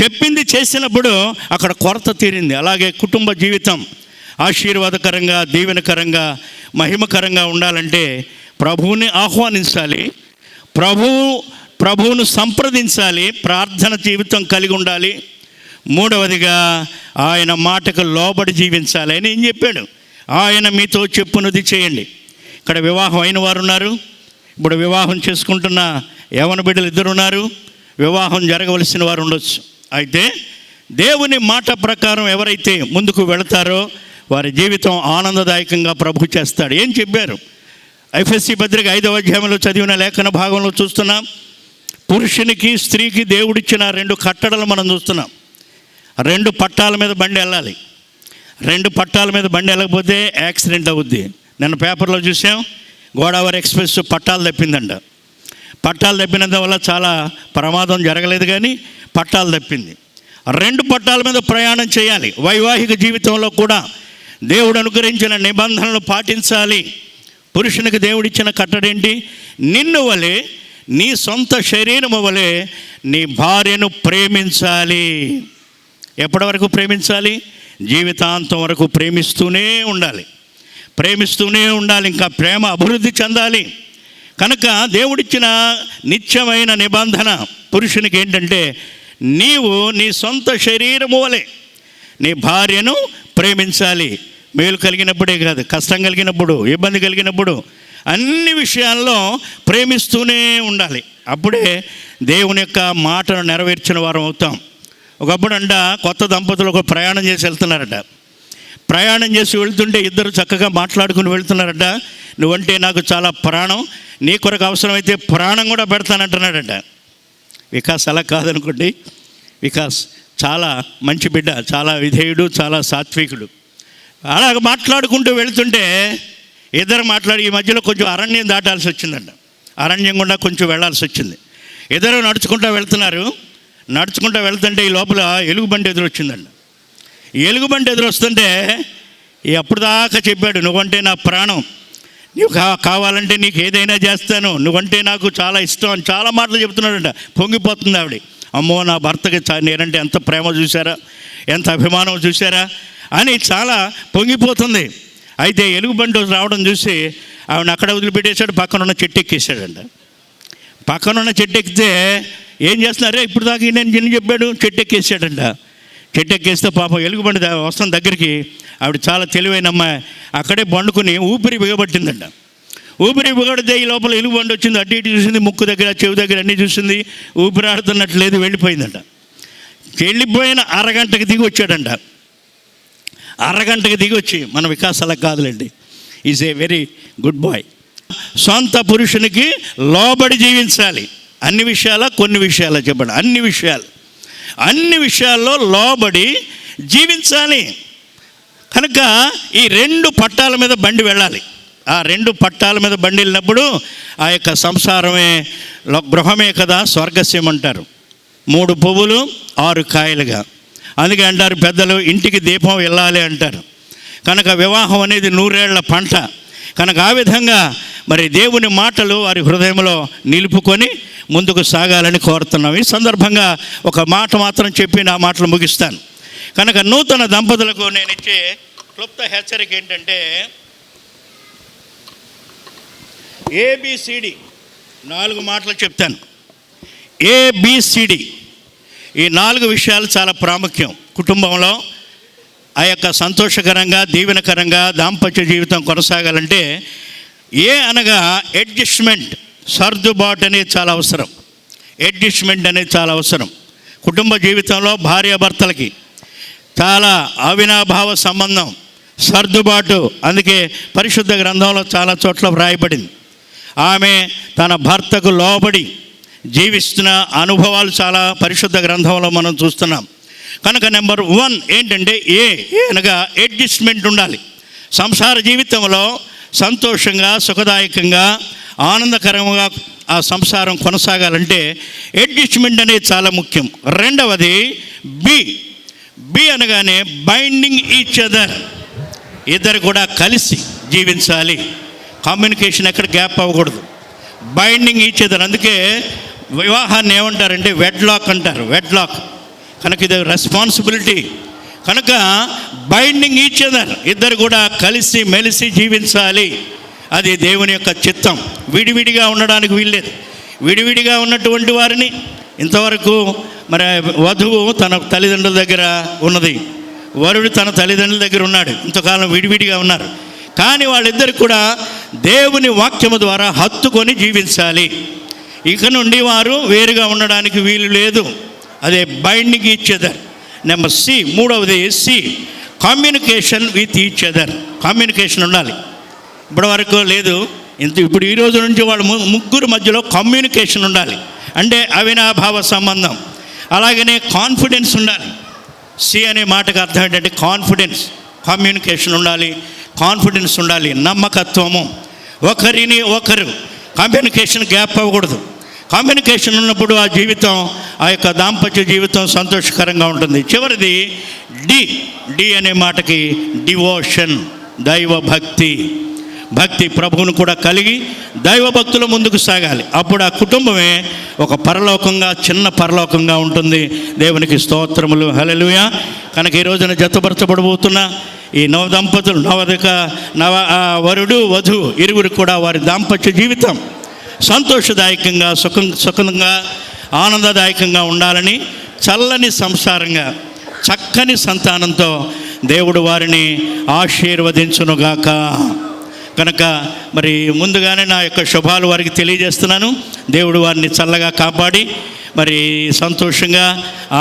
చెప్పింది చేసినప్పుడు అక్కడ కొరత తీరింది. అలాగే కుటుంబ జీవితం ఆశీర్వాదకరంగా, దీవెనకరంగా, మహిమకరంగా ఉండాలంటే ప్రభువుని ఆహ్వానించాలి, ప్రభువును సంప్రదించాలి, ప్రార్థన జీవితం కలిగి ఉండాలి. 3వదిగా ఆయన మాటకు లోబడి జీవించాలి. అని ఏం చెప్పాడు? ఆయన మీతో చెప్పునది చేయండి. ఇక్కడ వివాహం అయిన వారు ఉన్నారు, ఇప్పుడు వివాహం చేసుకుంటున్న యవన బిడ్డలు 2 ఉన్నారు, వివాహం జరగవలసిన వారు ఉండొచ్చు. అయితే దేవుని మాట ప్రకారం ఎవరైతే ముందుకు వెళతారో వారి జీవితం ఆనందదాయకంగా ప్రభు చేస్తాడు. ఏం చెప్పారు? ఎఫెసీ పత్రిక 5వ అధ్యాయంలో చదివిన లేఖన భాగంలో చూస్తున్నాం. పురుషునికి, స్త్రీకి దేవుడిచ్చిన 2 కట్టడలు మనం చూస్తున్నాం. 2 పట్టాల మీద బండి వెళ్ళాలి. 2 పట్టాల మీద బండి వెళ్ళకపోతే యాక్సిడెంట్ అవుద్ది. నిన్న పేపర్లో చూసాం, గోదావరి ఎక్స్ప్రెస్ పట్టాలు తప్పిందంట. పట్టాలు తప్పినందువల్ల చాలా ప్రమాదం జరగలేదు, కానీ పట్టాలు తప్పింది. 2 పట్టాల మీద ప్రయాణం చేయాలి. వైవాహిక జీవితంలో కూడా దేవుడు అనుగ్రహించిన నిబంధనలు పాటించాలి. పురుషునికి దేవుడిచ్చిన కట్టడేంటి? నిన్ను వలె, నీ సొంత శరీరము వలె నీ భార్యను ప్రేమించాలి. ఎప్పటి వరకు ప్రేమించాలి? జీవితాంతం వరకు ప్రేమిస్తూనే ఉండాలి. ఇంకా ప్రేమ అభివృద్ధి చెందాలి. కనుక దేవుడిచ్చిన నిత్యమైన నిబంధన పురుషునికి ఏంటంటే, నీవు నీ సొంత శరీరము వలె నీ భార్యను ప్రేమించాలి. మేలు కలిగినప్పుడే కాదు, కష్టం కలిగినప్పుడు, ఇబ్బంది కలిగినప్పుడు, అన్ని విషయాల్లో ప్రేమిస్తూనే ఉండాలి. అప్పుడే దేవుని యొక్క మాటను నెరవేర్చిన వారం అవుతాం. ఒకప్పుడు కొత్త దంపతులు ఒక ప్రయాణం చేసి వెళ్తున్నారట. ప్రయాణం చేసి వెళ్తుంటే ఇద్దరు చక్కగా మాట్లాడుకుని వెళ్తున్నారట. నువ్వంటే నాకు చాలా ప్రాణం, నీ కొరకు అవసరమైతే ప్రాణం కూడా పెడతానంటున్నాడట. వికాస్ అలా కాదనుకోండి. వికాస్ చాలా మంచి బిడ్డ, చాలా విధేయుడు, చాలా సాత్వికుడు. అలాగ మాట్లాడుకుంటూ వెళ్తుంటే ఇద్దరు మాట్లాడి ఈ మధ్యలో కొంచెం అరణ్యం దాటాల్సి వచ్చిందంట. అరణ్యం గుండా కొంచెం వెళ్ళాల్సి వచ్చింది. ఇద్దరు నడుచుకుంటూ వెళ్తున్నారు. నడుచుకుంటూ వెళ్తుంటే ఈ లోపల ఎలుగుబంటి ఎదురొచ్చిందండి. ఎలుగుబంటి ఎదురొస్తుంటే అప్పుడు దాకా చెప్పాడు, నువ్వంటే నా ప్రాణం, నువ్వు కావాలంటే నీకు ఏదైనా చేస్తాను, నువ్వంటే నాకు చాలా ఇష్టం అని చాలా మాటలు చెప్తున్నాడంట. పొంగిపోతుంది ఆవిడ. అమ్మో, నా భర్తకి నేనంటే ఎంత ప్రేమ చూసారా, ఎంత అభిమానం చూసారా అని చాలా పొంగిపోతుంది. అయితే ఎలుగుబంటి రావడం చూసి ఆవిడ అక్కడ వదిలిపెట్టేశాడు, పక్కనున్న చెట్టు ఎక్కేసాడంట. పక్కనున్న చెట్టు ఎక్కితే ఏం చేస్తున్నారే, ఇప్పుడు దాకా నేను చిన్న చెప్పాడు, చెట్టు ఎక్కేసాడంట. చెట్టు ఎక్కేస్తే పాపం ఎలుగుబంటి వస్తున్న దగ్గరికి ఆవిడ చాలా తెలివైన అమ్మాయి అక్కడే పండుకుని ఊపిరి బిగబట్టిందంట. ఊపిరి బిగడితే ఈ లోపల ఎలుగుబండి వచ్చింది, అటు ఇటు చూసింది, ముక్కు దగ్గర చెవి దగ్గర అన్నీ చూసింది, ఊపిరాడుతున్నట్టు లేదు, వెళ్ళిపోయిందంట. వెళ్ళిపోయిన అరగంటకి దిగి వచ్చాడంట. అరగంటకి దిగి వచ్చి, మన వికాసాల కాదులేండి, is a very good boy. సొంత పురుషునికి లోబడి జీవించాలి. అన్ని విషయాల కొన్ని విషయాల చెప్పండి, అన్ని విషయాల్లో లోబడి జీవించాలి. కనుక ఈ 2 పట్టాల మీద బండి వెళ్ళాలి. ఆ 2 పట్టాల మీద బండి వెళ్ళినప్పుడు ఆ యొక్క సంసారమే గృహమే కదా స్వర్గస్యం అంటారు. 3 పువ్వులు 6 కాయలుగా. అందుకే అంటారు పెద్దలు, ఇంటికి దీపం వెళ్ళాలి అంటారు. కనుక వివాహం అనేది 100 ఏళ్ల పంట. కనుక ఆ విధంగా మరి దేవుని మాటలు వారి హృదయంలో నిలుపుకొని ముందుకు సాగాలని కోరుతున్నాం. ఈ సందర్భంగా ఒక మాట మాత్రం చెప్పి నా మాటలు ముగిస్తాను. కనుక నూతన దంపతులకు నేను ఇచ్చే క్లుప్త హెచ్చరిక ఏంటంటే, ABCD 4 మాటలు చెప్తాను. ABCD ఈ 4 విషయాలు చాలా ప్రాముఖ్యం. కుటుంబంలో ఆ యొక్క సంతోషకరంగా దీవెనకరంగా దాంపత్య జీవితం కొనసాగాలంటే అనగా అడ్జస్ట్మెంట్, సర్దుబాటు అనేది చాలా అవసరం. అడ్జస్ట్మెంట్ అనేది చాలా అవసరం. కుటుంబ జీవితంలో భార్యాభర్తలకి చాలా అవినాభావ సంబంధం, సర్దుబాటు. అందుకే పరిశుద్ధ గ్రంథంలో చాలా చోట్ల వ్రాయబడింది. ఆమె తన భర్తకు లోబడి జీవిస్తున్న అనుభవాలు చాలా పరిశుద్ధ గ్రంథంలో మనం చూస్తున్నాం. కనుక నెంబర్ 1 ఏంటంటే ఏ అనగా అడ్జస్ట్మెంట్ ఉండాలి. సంసార జీవితంలో సంతోషంగా, సుఖదాయకంగా, ఆనందకరంగా ఆ సంసారం కొనసాగాలంటే అడ్జస్ట్మెంట్ అనేది చాలా ముఖ్యం. రెండవది బి అనగానే బైండింగ్ ఈచ్ అదర్. ఇద్దరు కూడా కలిసి జీవించాలి. కమ్యూనికేషన్ ఎక్కడ గ్యాప్ అవ్వకూడదు. Binding each other. అందుకే వివాహాన్ని ఏమంటారంటే వెడ్లాక్ అంటారు. వెడ్లాక్ కనుక ఇది రెస్పాన్సిబిలిటీ. కనుక బైండింగ్ ఈచ్ అదర్, ఇద్దరు కూడా కలిసి మెలిసి జీవించాలి. అది దేవుని యొక్క చిత్తం. విడివిడిగా ఉండడానికి వీల్లేదు. విడివిడిగా ఉన్నటువంటి వారిని ఇంతవరకు మరి వధువు తన తల్లిదండ్రుల దగ్గర ఉన్నది, వరుడు తన తల్లిదండ్రుల దగ్గర ఉన్నాడు. ఇంతకాలం విడివిడిగా ఉన్నారు. కానీ వాళ్ళిద్దరు కూడా దేవుని వాక్యము ద్వారా హత్తుకొని జీవించాలి. ఇక నుండి వారు వేరుగా ఉండడానికి వీలు లేదు. అదే బైండింగ్ ఈచ్ అదర్. నెంబర్ మూడవది communication with each other. Communication ఉండాలి. ఇప్పటి వరకు లేదు. ఇప్పుడు ఈ రోజు నుంచి వాళ్ళ ముగ్గురు మధ్యలో కమ్యూనికేషన్ ఉండాలి. అంటే అవినాభావ సంబంధం. అలాగనే కాన్ఫిడెన్స్ ఉండాలి. అనే మాటకు అర్థం ఏంటంటే కాన్ఫిడెన్స్. కమ్యూనికేషన్ ఉండాలి, కాన్ఫిడెన్స్ ఉండాలి, నమ్మకత్వము. ఒకరిని ఒకరు కమ్యూనికేషన్ గ్యాప్ అవ్వకూడదు. కమ్యూనికేషన్ ఉన్నప్పుడు ఆ జీవితం, ఆ యొక్క దాంపత్య జీవితం సంతోషకరంగా ఉంటుంది. చివరిది డి అనే మాటకి డివోషన్, దైవ భక్తి. భక్తి ప్రభువును కూడా కలిగి దైవ భక్తుల ముందుకు సాగాలి. అప్పుడు ఆ కుటుంబమే ఒక పరలోకంగా, చిన్న పరలోకంగా ఉంటుంది. దేవునికి స్తోత్రములు, హల్లెలూయా. కనుక ఈ రోజున జతపరచబడబోతున్న ఈ దంపతులు, వరుడు వధువు ఇరువురు కూడా వారి దాంపత్య జీవితం సంతోషదాయకంగా, సుఖంగా, ఆనందదాయకంగా ఉండాలని, చల్లని సంసారంగా, చక్కని సంతానంతో దేవుడు వారిని ఆశీర్వదించునుగాక. కనుక మరి ముందుగానే నా యొక్క శుభాలు వారికి తెలియజేస్తున్నాను. దేవుడు వారిని చల్లగా కాపాడి మరి సంతోషంగా,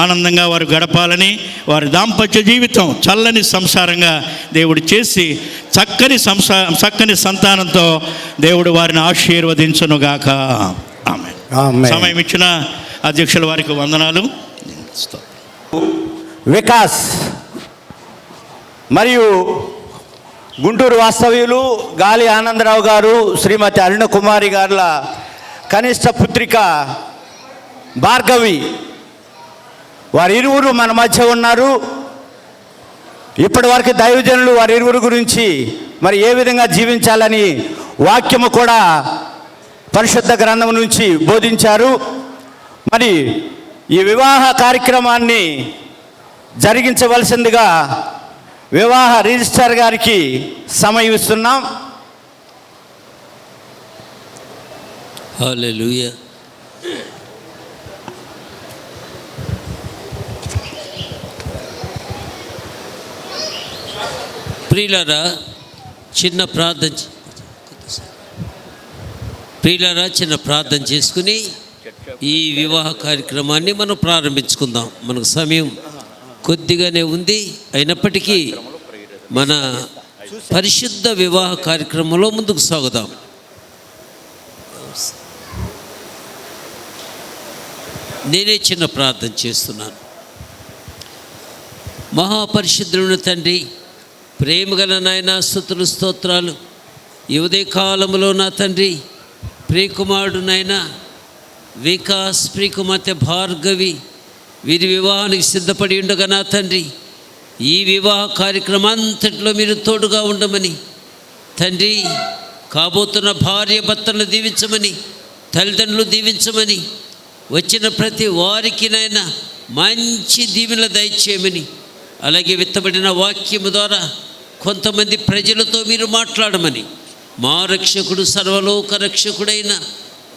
ఆనందంగా వారు గడపాలని, వారి దాంపత్య జీవితం చల్లని సంసారంగా దేవుడు చేసి చక్కని సంతానంతో దేవుడు వారిని ఆశీర్వదించునుగాక. ఆమేన్. సమయం ఇచ్చిన అధ్యక్షుల వారికి వందనాలు. వికాస్ మరియు గుంటూరు వాస్తవ్యులు గాలి ఆనందరావు గారు, శ్రీమతి అరుణ కుమారి గారుల కనిష్ట పుత్రిక భార్గవి, వారిరువురు మన మధ్య ఉన్నారు. ఇప్పటి వరకు దైవజనులు వారిరువురు గురించి మరి ఏ విధంగా జీవించాలని వాక్యము కూడా పరిశుద్ధ గ్రంథం నుంచి బోధించారు. మరి ఈ వివాహ కార్యక్రమాన్ని జరిగించవలసిందిగా వివాహ రిజిస్ట్రార్ గారికి సమయం ఇస్తున్నాం. హల్లెలూయా. ప్రియులారా, చిన్న ప్రార్థన. ప్రియులారా, చిన్న ప్రార్థన చేసుకుని ఈ వివాహ కార్యక్రమాన్ని మనం ప్రారంభించుకుందాం. మనకు సమయం కొద్దిగానే ఉంది, అయినప్పటికీ మన పరిశుద్ధ వివాహ కార్యక్రమంలో ముందుకు సాగుదాం. నేనే చిన్న ప్రార్థన చేస్తున్నాను. మహాపరిశుద్ధుడు తండ్రి, ప్రేమగల నాయన, స్తుతులు స్తోత్రాలు. ఈ ఉదయ కాలంలో నా తండ్రి, ప్రియకుమారుడు నాయన వికాస్, ప్రియకుమార్తె భార్గవి వీరి వివాహానికి సిద్ధపడి ఉండగా నా తండ్రి, ఈ వివాహ కార్యక్రమం అంతట్లో మీరు తోడుగా ఉండమని తండ్రి, కాబోతున్న భార్య భర్తలను దీవించమని, తల్లిదండ్రులు దీవించమని, వచ్చిన ప్రతి వారికి నాయన మంచి దీవెనలు దయచేయమని, అలాగే విత్తబడిన వాక్యము ద్వారా కొంతమంది ప్రజలతో మీరు మాట్లాడమని మా రక్షకుడు, సర్వలోక రక్షకుడైన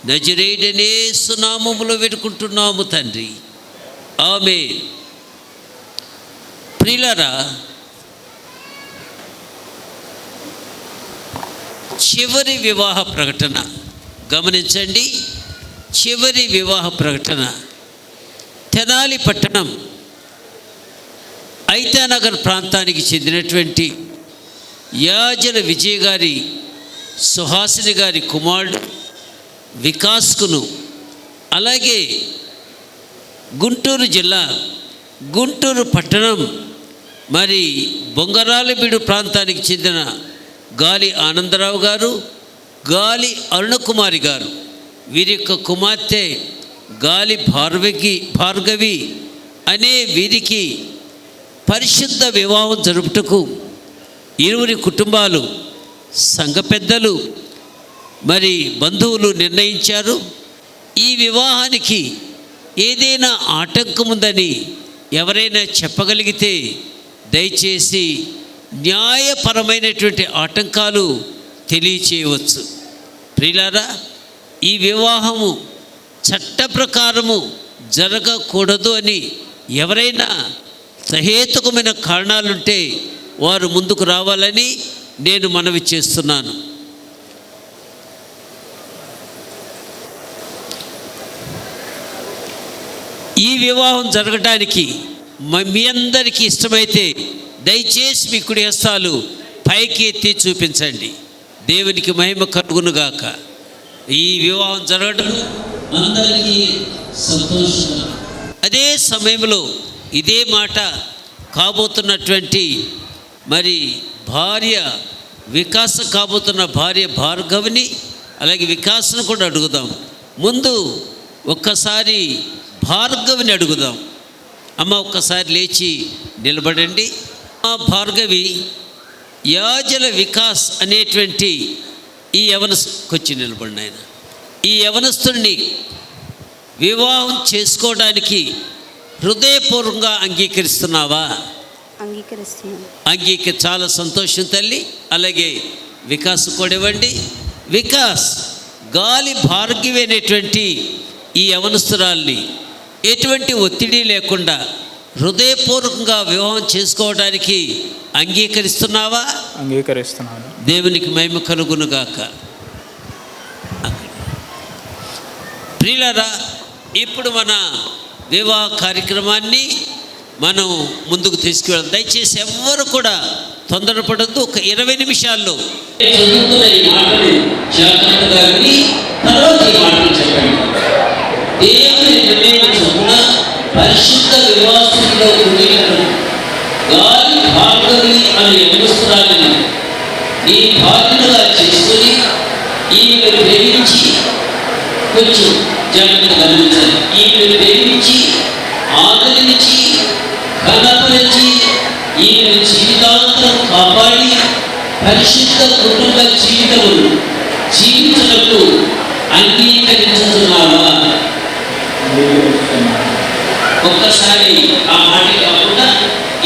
నజరేయుడైన యేసు నామములో వేడుకుంటున్నాము తండ్రి, ఆమేన్. ప్రియులారా, చివరి వివాహ ప్రకటన గమనించండి. చివరి వివాహ ప్రకటన తెనాలి పట్టణం ఐతానగర్ ప్రాంతానికి చెందినటువంటి యాజల విజయ్ గారి సుహాసిని గారి కుమారుడు వికాస్కును, అలాగే గుంటూరు జిల్లా గుంటూరు పట్టణం మరి బొంగరాలబీడు ప్రాంతానికి చెందిన గాలి ఆనందరావు గారు, గాలి అరుణకుమారి గారు, వీరి యొక్క కుమార్తె గాలి భార్గవి అనే వీరికి పరిశుద్ధ వివాహం జరుపుటకు ఇరువురి కుటుంబాలు, సంఘ పెద్దలు మరి బంధువులు నిర్ణయించారు. ఈ వివాహానికి ఏదైనా ఆటంకం ఉందని ఎవరైనా చెప్పగలిగితే దయచేసి న్యాయపరమైనటువంటి ఆటంకాలు తెలియచేయవచ్చు. ప్రియులారా, ఈ వివాహము చట్ట ప్రకారము జరగకూడదు అని ఎవరైనా సహేతుకమైన కారణాలుంటే వారు ముందుకు రావాలని నేను మనవి చేస్తున్నాను. ఈ వివాహం జరగడానికి మీ అందరికీ ఇష్టమైతే దయచేసి మీ కుడి హస్తాలు పైకి ఎత్తి చూపించండి. దేవునికి మహిమ కలుగునుగాక. ఈ వివాహం జరగడం అందరికీ సంతోషం. అదే సమయంలో ఇదే మాట కాబోతున్నటువంటి మరి భార్య వికాస కాబోతున్న భార్య భార్గవిని, అలాగే వికాసను కూడా అడుగుదాం. ముందు ఒక్కసారి భార్గవిని అడుగుదాం. అమ్మ, ఒక్కసారి లేచి నిలబడండి. భార్గవి, యాజల వికాస్ అనేటువంటి ఈ యవనకొచ్చి నిలబడిన ఆయన, ఈ యవనస్తుడిని వివాహం చేసుకోవడానికి హృదయపూర్వకంగా అంగీకరిస్తున్నావా? అంగీకరిస్తున్నాను. చాలా సంతోషం తల్లి. అలాగే వికాస్ కూడా ఇవ్వండి. వికాస్, గాలి భార్గవి అనేటువంటి ఈ యవనస్తురాల్ని ఎటువంటి ఒత్తిడి లేకుండా హృదయపూర్వకంగా వివాహం చేసుకోవడానికి అంగీకరిస్తున్నావా? అంగీకరిస్తున్నాను. దేవునికి మహిమ కలుగునుగాక. ప్రియులారా, ఇప్పుడు మన వివాహ కార్యక్రమాన్ని మనం ముందుకు తీసుకువెళ్దాం. దయచేసి ఎవ్వరు కూడా తొందరపడద్దు. ఒక 20 నిమిషాల్లో పరిశుద్ధ వివాహంలో గాలి భార్గవి అనే యవనస్తురాలిని నీ భార్యగా చేసుకుని ఈమెను ప్రేమించి, కొంచెం జాగ్రత్తగా గమనించాలి, ఈమెను ప్రేమించి ఆదరించి ఘనపరిచి ఈమెను జీవితాంతం కాపాడి పరిశుద్ధ కుటుంబ జీవితమును జీవించటకు అంగీకరించుతున్నావా? ఒక్కసారి ఆ మాట కాకుండా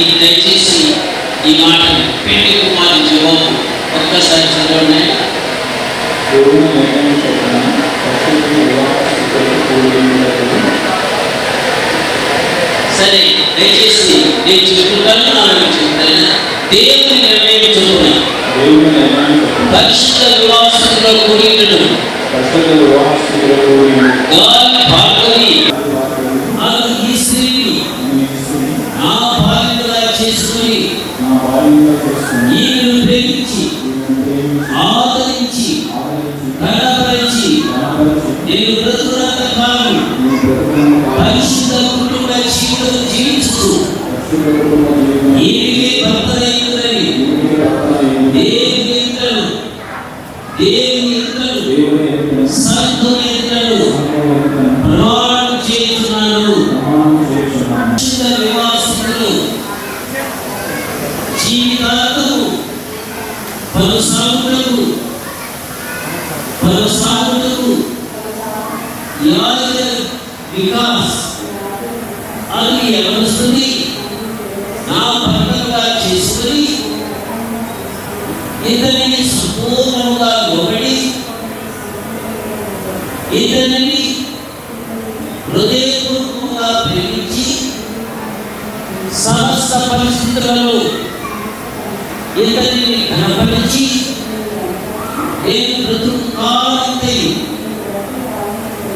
ఇది దయచేసి ఈ మాట పెళ్లి కుమారి జవాబు ఒక్కసారి చదవండి. సరే, దయచేసి నేను చెప్తున్నాను, చెప్తాను. దేవుని నిర్ణయం చదువున పరిశుద్ధ వివాహంలో కూడినను గాలి భార్గవి అను ఈ స్త్రీని నా భార్యగా చేసుకుని ఈమెను ప్రేమించి ఆదరించి ఘనపరిచి నేను బ్రతుకున్నంత కాలం పరిశుద్ధ కుటుంబ జీవితం జీవించు ఈమె భర్తనైందని దేవుని సంఘమైనను ప్రమాణం చేస్తున్నాను. నివాసులు జీవితాంతము కొనసాగుటకు వికాస్ అని ఎవరుస్తుంది నా భర్తగా చేసుకుని ఇతనిని సంపూర్ణంగా లోబడి ఇతనిని హృదయపూర్వకంగా ప్రేమించి సమస్త పరిస్థితులలో ఇతనిని ఘనపరిచి నేను బ్రతుకు కాలంతే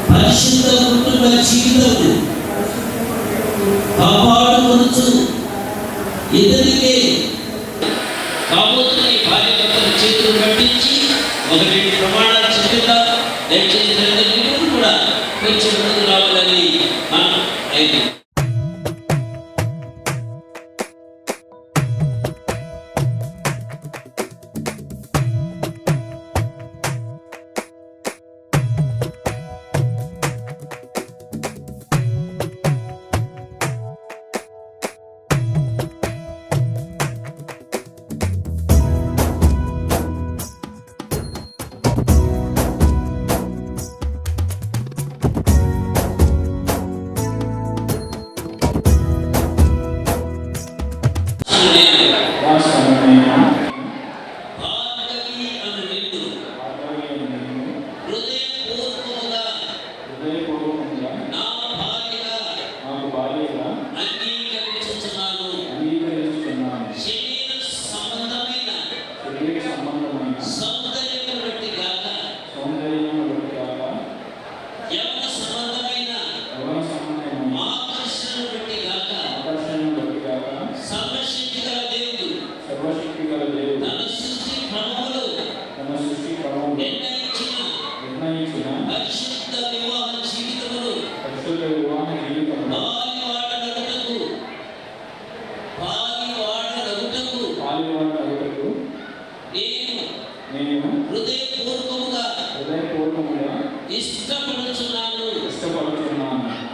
పరిశుద్ధ కుటుంబ జీవితము కాపాడుకొనుచు ఇతనికే కాబోతున్న భార్య భర్తల చేతులు పట్టించి ఒకటి ప్రమాణాలు చెప్పిద్దా. దయచేసి తల్లిదండ్రులు కూడా కొంచెం ముందుకు రావాలని మనం అయితే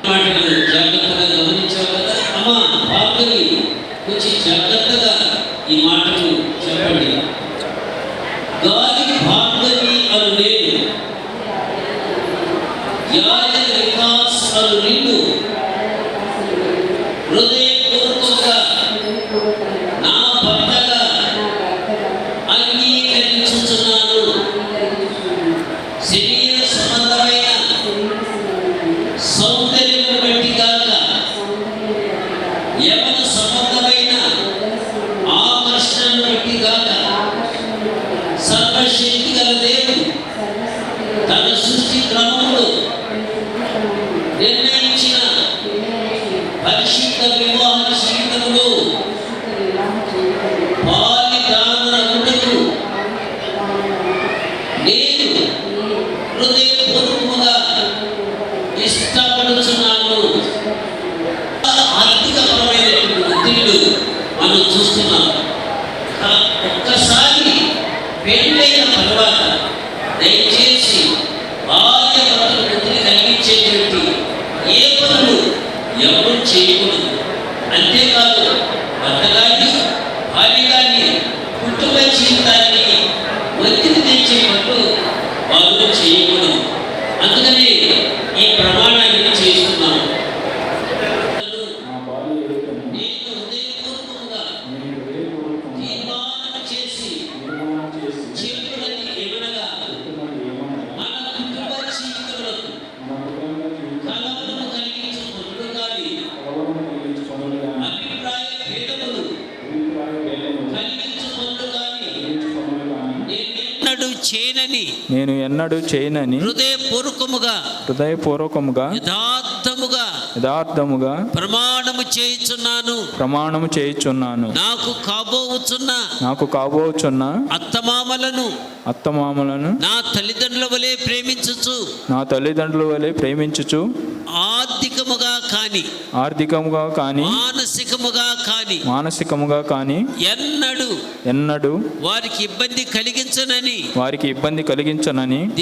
మాటలు జాగ్రత్తగా గమనించావు కదా అమ్మా భార్గవి, కొంచెం జాగ్రత్తగా ఈ మాటలు చెప్పండి. గాలి భార్గవి అను నేను, యాజక వికాస్ అను నిన్ను హృదయపూర్వకంగా నా భర్తగా అంగీకరించుచున్నాను. శరీర సంబంధమైన సౌందర్యం బట్టి కాక, యవన సంబంధమైన ఆకర్షణను బట్టి కాక, సర్వశక్తి గల దేవుడు తన సృష్టి క్రమంలో నిర్ణయించిన పరిశుద్ధ వివాహ జీవితంలో పాలిదారులకు నేను హృదయపూర్వకంగా ఇష్టపడుతున్నాను. ఆర్థికపరమైనటువంటి ఒత్తిళ్లు మనం చూస్తున్నాం. ఒక్కసారి పెళ్ళైన తర్వాత దయచేసి భార్య భర్తల ఒత్తిడి కలిగించేటువంటి ఏ పనులు ఎవరు చేయకూడదు. అంతేకాదు భర్త కానీ భార్య కానీ కుటుంబ జీవితాన్ని ఒత్తిడి తెచ్చే పనులు వారు చేయకూడదు. అందుకని ఈ ప్రమాణాన్ని చేస్తున్నాం. నేను హృదయపూర్వకంగా తీర్మానం చేసి చెప్పులని ఏమనగా చేయనని నేను ఎన్నడూ చేయనని హృదయపూర్వకముగా యథార్థముగా ప్రమాణము చేయుచున్నాను. నాకు కాబోచున్న అత్తమామలను నా తల్లిదండ్రుల వలె ప్రేమించుచు ఆర్థికముగా కాని మానసికముగా కాని ఎన్నడూ వారికి ఇబ్బంది కలిగించనని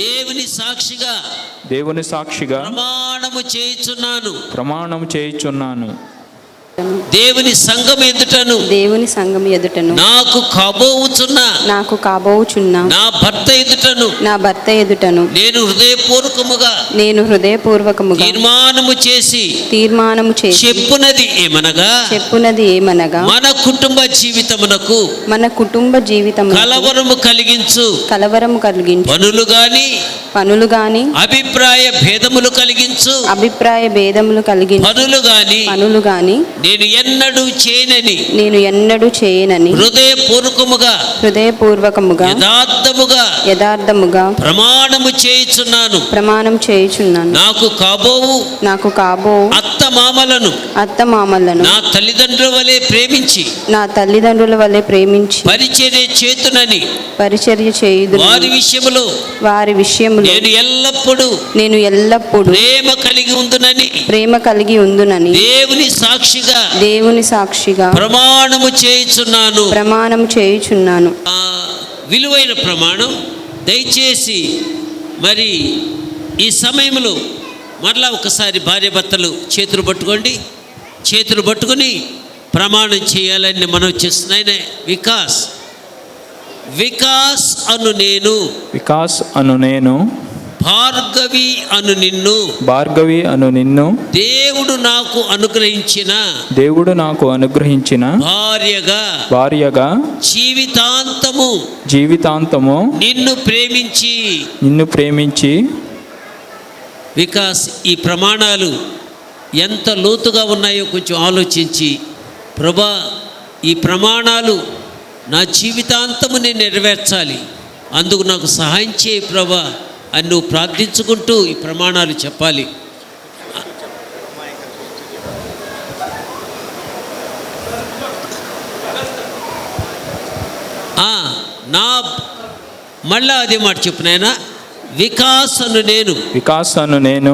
దేవుని సాక్షిగా ప్రమాణము చేయుచున్నాను. దేవుని సంఘం ఎదుటను నాకు కాబోచున్న నా భర్త ఎదుటను నేను హృదయపూర్వకముగా తీర్మానము చేసి చెప్పునది ఏమనగా మన కుటుంబ జీవితమునకు కలవరము కలిగించు పనులు గాని అభిప్రాయ భేదములు కలిగించు పనులు గాని నేను ఎన్నడూ చేయనని హృదయపూర్వకముగా యథార్థముగా ప్రమాణము చేయుచున్నాను. నాకు కాబోవు అత్తమామలను నా తల్లిదండ్రుల వలె ప్రేమించి పరిచర్య చేయుదును. వారి విషయములో నేను ఎల్లప్పుడూ ప్రేమ కలిగి ఉందునని దేవుని సాక్షిగా ప్రమాణము చేయుచున్నాను. విలువైన ప్రమాణం. దయచేసి మరి ఈ సమయంలో మరలా ఒకసారి భార్యాభర్తలు చేతులు పట్టుకొని ప్రమాణం చేయాలని మనం చేస్తున్నాయి. వికాస్ అను నేను భార్గవి అను నిన్ను దేవుడు నాకు అనుగ్రహించిన భార్యగా జీవితాంతము నిన్ను ప్రేమించి వికాస్ ఈ ప్రమాణాలు ఎంత లోతుగా ఉన్నాయో కొంచెం ఆలోచించి, ప్రభా ఈ ప్రమాణాలు నా జీవితాంతము నేను నెరవేర్చాలి, అందుకు నాకు సహాయం చేయి ప్రభా అని నువ్వు ప్రార్థించుకుంటూ ఈ ప్రమాణాలు చెప్పాలి. మళ్ళా అదే మాట చెప్పు నాయనా. వికాస్ అను నేను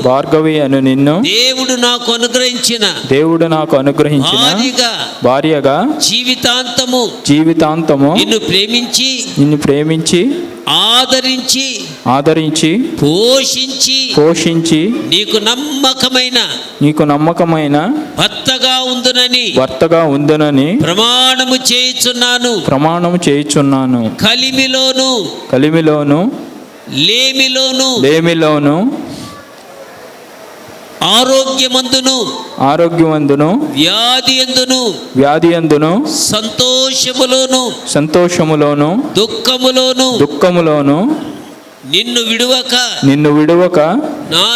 భార్గవి అను నిన్ను దేవుడు నాకు అనుగ్రహించిన భార్యగా జీవితాంతము నిన్ను ప్రేమించి ఆదరించి పోషించి నీకు నమ్మకమైన భర్తగా ఉందునని ప్రమాణము చేయుచున్నాను. కలిమిలోను లేమిలోను ఆరోగ్యమందును వ్యాధియందును సంతోషములోను దుఃఖములోను నిన్ను విడువక నా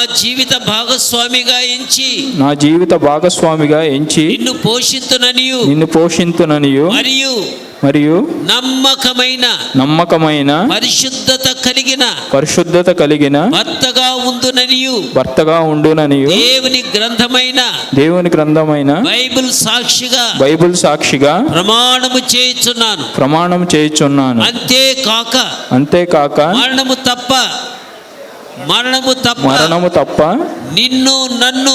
జీవిత భాగస్వామిగా ఎంచి నిన్ను పోషింతుననియు మరియు నమ్మకమైన పరిశుద్ధత కలిగిన భర్తగా ఉండుననియు దేవుని గ్రంథమైన బైబిల్ సాక్షిగా ప్రమాణము చేయుచున్నాను. అంతేకాక మరణము తప్ప నిన్ను నన్ను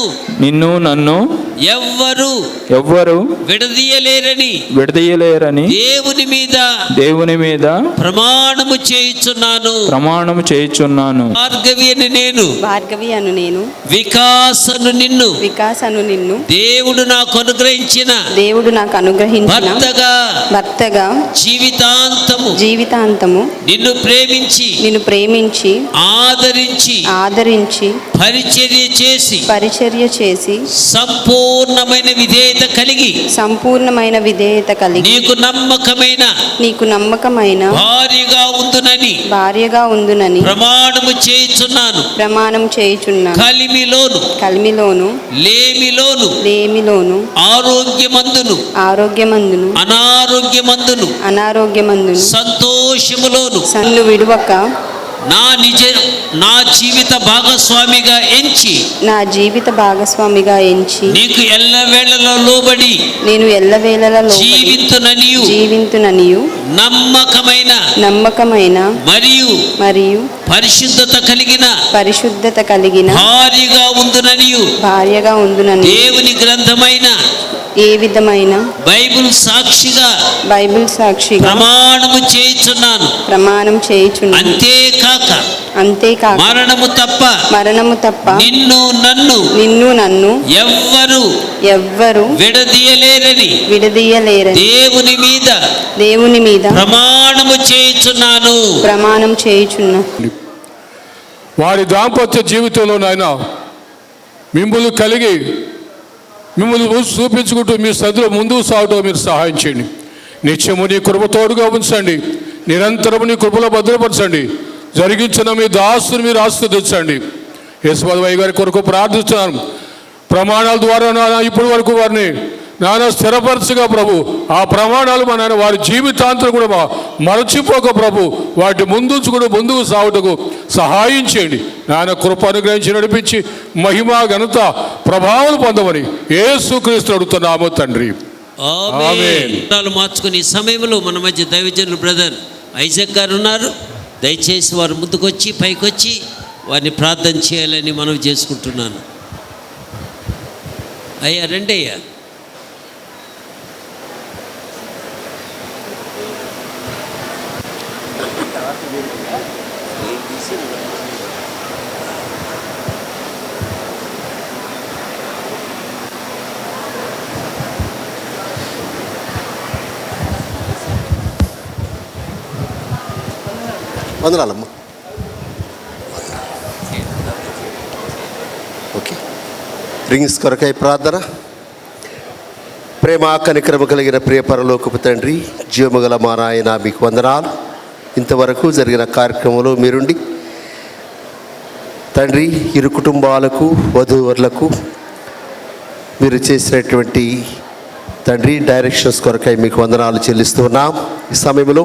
ఎవ్వరు విడదీయలేరని దేవుని మీద ప్రమాణము చేయుచున్నాను. భార్గవి అను నేను వికాస్ అను నిన్ను దేవుడు నాకు అనుగ్రహించిన భర్తగా జీవితాంతము నిన్ను ప్రేమించి ఆదరించి పరిచర్య చేసి సంపూర్ణమైన విధేయత కలిగి నీకు నమ్మకమైన భార్యగా భార్యగా ఉందునని ప్రమాణము చేయుచున్నాను. ప్రమాణం చేయుచున్నాను. కలిమిలోను లేమిలోను ఆరోగ్యమందును అనారోగ్యమందును సంతోషములోను సన్ను విడువక నా జీవిత భాగస్వామిగా ఎంచి నీకు ఎల్లవేళలో లోబడి నేను ఎల్లవేళలా జీవింతుననియు నమ్మకమైన మరియు పరిశుద్ధత కలిగిన భార్యగా ఉందునని దేవుని గ్రంథమైన ఏ విధమైన బైబిల్ సాక్షిగా ప్రమాణము చేయుచున్నాను. అంతేకాక మరణము తప్ప నిన్ను నన్ను ఎవ్వరు విడదీయలేరని దేవుని మీద ప్రమాణం చేయుచున్నాను. వారి దాంపత్య జీవితంలో నాయన మిమ్మల్ని కలిగి మిమ్మల్ని చూపించుకుంటూ మీ సదులో ముందుకు సాగటం మీరు సహాయం చేయండి. నిత్యము నీ కృప తోడుగా ఉంచండి. నిరంతరము నీ కృపలో భద్రపరచండి. జరిగించిన మీ దాసుని మీరు ఆస్వాదించండి. యేసుపాదయ్య గారి కొరకు ప్రార్థిస్తున్నాను. ప్రమాణాల ద్వారా నాన్న ఇప్పటి వరకు వారిని నాన్న స్థిరపరచగా ప్రభు, ఆ ప్రమాణాలు మా నాన్న వారి జీవితాంతం కూడా మరచిపోక ప్రభు, వాటి ముందుకు సాగుటకు సహాయం చేయండి. నాన్న కృప అనుగ్రహించి నడిపించి మహిమ ఘనత ప్రభావం పొందమని యేసుక్రీస్తు అడుగుతున్నాము తండ్రి. ఆమేన్. మార్చుకుని సమయంలో మన మధ్య దైవజనులు బ్రదర్ ఐజక్ గారు ఉన్నారు. దయచేసి వారు ముందుకొచ్చి పైకొచ్చి వారిని ప్రార్థన చేయాలని మనవి చేసుకుంటున్నాను. అయ్యా రండి అయ్యా. వందనాలమ్మ. ఓకే, రింగ్స్ కొరకై ప్రార్థన. ప్రేమ కనికరము కలిగిన ప్రియ పరలోకపు తండ్రి, జీవము గల మా నాయన మీకు వందనాలు. ఇంతవరకు జరిగిన కార్యక్రమంలో మీరుండి తండ్రి ఇరు కుటుంబాలకు వధూవరులకు మీరు చేసినటువంటి తండ్రి డైరెక్షన్స్ కొరకై మీకు వందనాలు చెల్లిస్తున్నాం. ఈ సమయంలో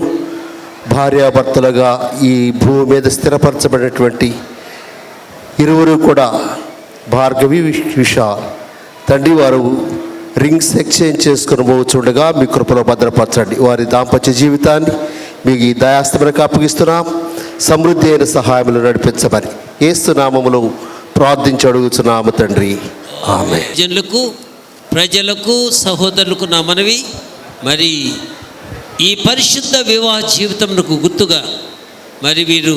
భార్యాభర్తలుగా ఈ భూమి మీద స్థిరపరచబడినటువంటి ఇరువురు కూడా భార్గవి విశాల్ తండ్రి వారు రింగ్స్ ఎక్స్చేంజ్ చేసుకుని పోవచ్చుండగా మీ కృపలో భద్రపరచండి. వారి దాంపత్య జీవితాన్ని మీకు ఈ దయాస్తములకు అప్పగిస్తున్నాం. సమృద్ధి అయిన సహాయములు నడిపించమని యేసు నామములో ప్రార్థించి అడుగుతున్నాము తండ్రి. ఆమేన్. జనులకు ప్రజలకు సహోదరులకు నా మనవి, మరి ఈ పరిశుద్ధ వివాహ జీవితమునకు గుర్తుగా మరి వీరు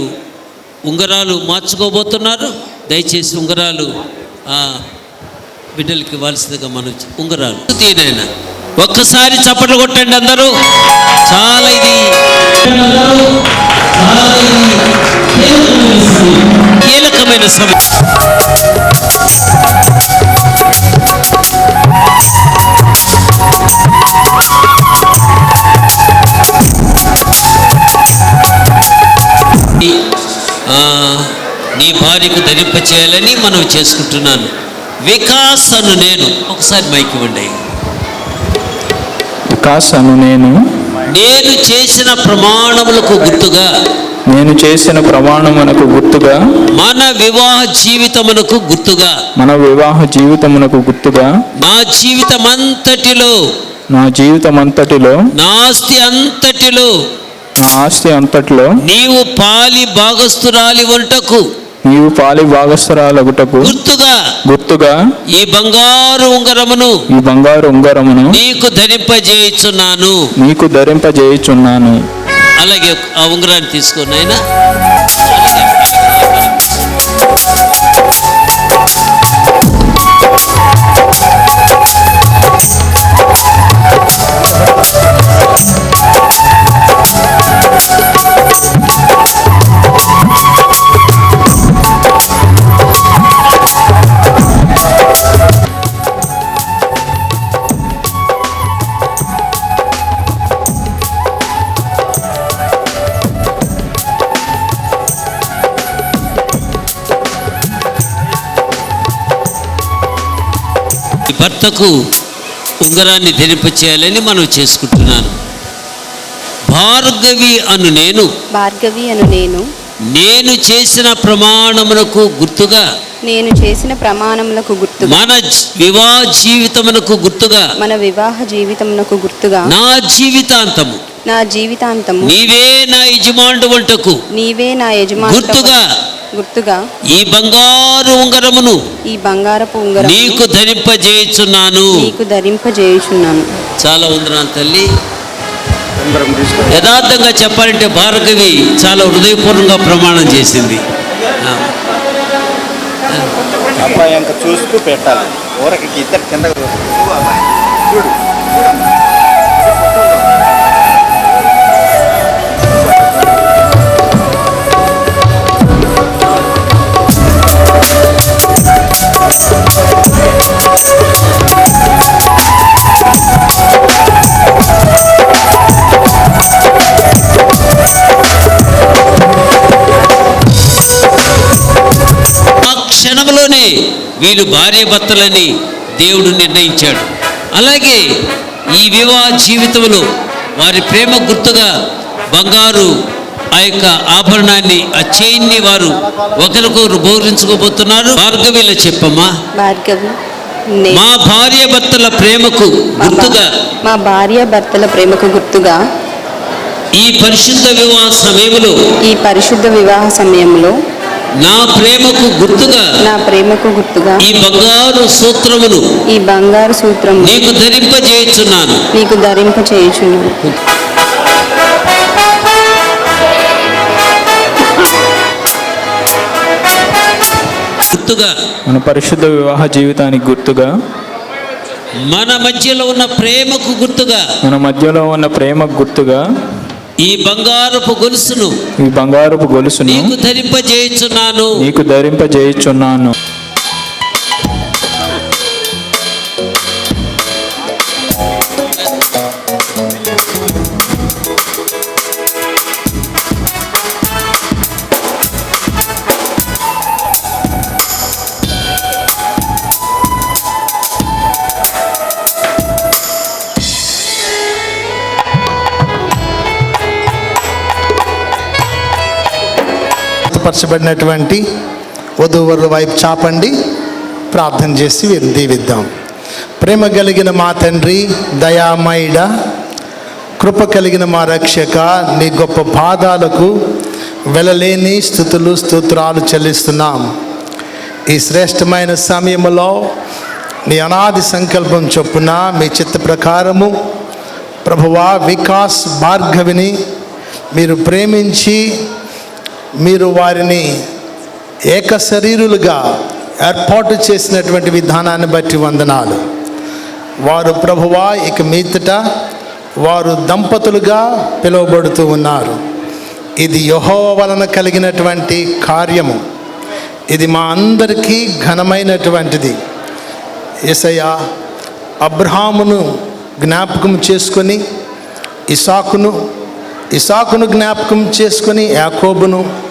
ఉంగరాలు మార్చుకోబోతున్నారు. దయచేసి ఉంగరాలు బిడ్డలకి ఇవ్వాల్సిందిగా మనం ఉంగరాలు తీనైనా ఒక్కసారి చప్పట్లు కొట్టండి అందరూ. చాలా ఇది కీలకమైన సమయం. నీ భార్యకు ధరింపచేయాలని మనం చేసుకుంటున్నాను. వికాస్ అను నేను, ఒకసారి మైక్ ఇవ్వండి. వికాస్ అను నేను చేసిన ప్రమాణములకు గుర్తుగా మన వివాహ జీవితమునకు గుర్తుగా నా జీవితమంతటిలో నా ఆస్తి అంతటిలో నీవు పాలి భాగస్థురాలగుటకు గుర్తుగా ఈ బంగారు ఉంగరమును నీకు ధరింపజేయుచున్నాను. అలాగే ఆ ఉంగరాన్ని తీసుకోండి నాయనా. భర్తకు ఉంగరాన్ని ధరింపచేయాలని మనం చేసుకుంటున్నాను. భార్గవి అను నేను నేను చేసిన ప్రమాణములకు గుర్తుగా మన వివాహ జీవితమునకు గుర్తుగా నా జీవితాంతము నీవే నా యజమానుడవంటకు గుర్తుగా ఈ బంగారు ఉంగరమును నీకు ధరింపజేయుచున్నాను. చాలా వందనాలు తల్లి. యథార్థంగా చెప్పాలంటే భార్గవి చాలా హృదయపూర్వకంగా ప్రమాణం చేసింది. అబ్బాయి అంత చూస్తూ పెట్టాలి. ఊరకి ఇద్దరు కింద క్షణంలోనే వీళ్ళు భార్య భర్తలని దేవుడు నిర్ణయించాడు. అలాగే ఈ వివాహ జీవితంలో వారి ప్రేమ గుర్తుగా బంగారు ఆ యొక్క ఆభరణాన్ని, ఆ చైన్ని వారు ఒకరికొకరు బౌరించుకోబోతున్నారు. భార్గవిలో చెప్పమ్మా. మా భార్య భర్తల ప్రేమకు గుర్తుగా ఈ పరిశుద్ధ వివాహ సమయంలో నా ప్రేమకు గుర్తుగా ఈ బంగారు సూత్రమును నీకు ధరింపజేయుచున్నాను. గుర్తుగా మన పరిశుద్ధ వివాహ జీవితానికి గుర్తుగా మన మధ్యలో ఉన్న ప్రేమకు గుర్తుగా ఈ బంగారపు గొలుసును నీకు ధరింపజేయుచున్నాను. పరచబడినటువంటి వధూవరుల వైపు చాపండి, ప్రార్థన చేసి వీరిని దీవిద్దాం. ప్రేమ కలిగిన మా తండ్రి, దయామయుడ, కృప కలిగిన మా రక్షక, నీ గొప్ప పాదాలకు వెలలేని స్తుతులు స్తోత్రాలు చెల్లిస్తున్నాం. ఈ శ్రేష్టమైన సమయంలో నీ అనాది సంకల్పం చొప్పున మీ చిత్త ప్రకారము ప్రభువా వికాస్ భార్గవిని మీరు ప్రేమించి మీరు వారిని ఏక శరీరులుగా ఏర్పాటు చేసినటువంటి విధానాన్ని బట్టి వందనాలు. వారు ప్రభువా ఇక మీదట వారు దంపతులుగా పిలువబడుతూ ఉన్నారు. ఇది యెహోవా వలన కలిగినటువంటి కార్యము. ఇది మా అందరికీ ఘనమైనటువంటిది. యేసయ్యా అబ్రహామును జ్ఞాపకం చేసుకొని ఇసాకును జ్ఞాపకం చేసుకొని యాకోబును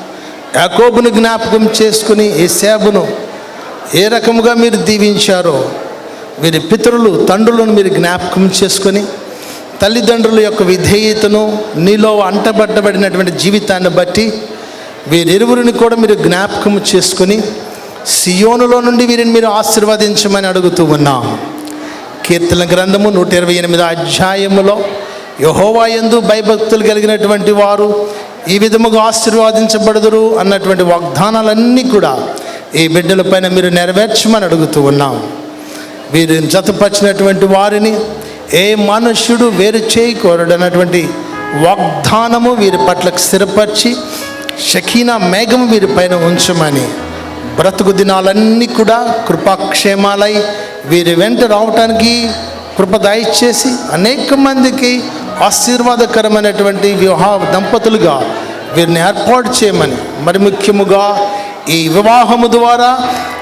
జ్ఞాపకం చేసుకుని ఏశాబును ఏ రకముగా మీరు దీవించారో వీరి పితరులు తండ్రులను మీరు జ్ఞాపకం చేసుకొని తల్లిదండ్రుల యొక్క విధేయతను నీలో అంటబడ్డబడినటువంటి జీవితాన్ని బట్టి వీరిరువురిని కూడా మీరు జ్ఞాపకం చేసుకొని సియోనులో నుండి వీరిని మీరు ఆశీర్వదించమని అడుగుతూ ఉన్నాం. కీర్తన గ్రంథము 128 అధ్యాయములో యెహోవా యందు భయభక్తులు కలిగినటువంటి వారు ఈ విధముగా ఆశీర్వాదించబడదురు అన్నటువంటి వాగ్దానాలన్నీ కూడా ఈ బిడ్డల పైన మీరు నెరవేర్చమని అడుగుతూ ఉన్నాం. వీరిని జతపరిచినటువంటి వారిని ఏ మనుష్యుడు వేరు చేయకూడదు అన్నటువంటి వాగ్దానము వీరి పట్ల స్థిరపరిచి షకీనా మేఘము వీరి పైన ఉంచమని, బ్రతుకు దినాలన్నీ కూడా కృపాక్షేమాలై వీరి వెంట రావటానికి కృప దయచేసి అనేక మందికి ఆశీర్వాదకరమైనటువంటి వివాహ దంపతులుగా వీరిని ఏర్పాటు చేయమని, మరి ముఖ్యముగా ఈ వివాహము ద్వారా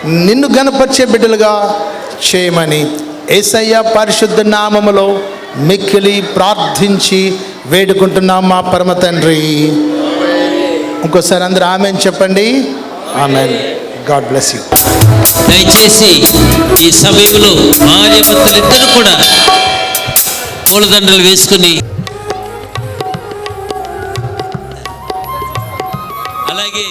నిన్ను గణపరిచే బిడ్డలుగా చేయమని యేసయ్య పరిశుద్ధ నామములో మిక్కిలి ప్రార్థించి వేడుకుంటున్నాం మా పరమ తండ్రి. ఇంకోసారి అందరూ ఆమెన్ చెప్పండి. ఆమెన్. God bless you. దయచేసి ఈ సమయంలో భార్య భర్తలిద్దరూ కూడా పూలదండలు వేసుకుని, అలాగే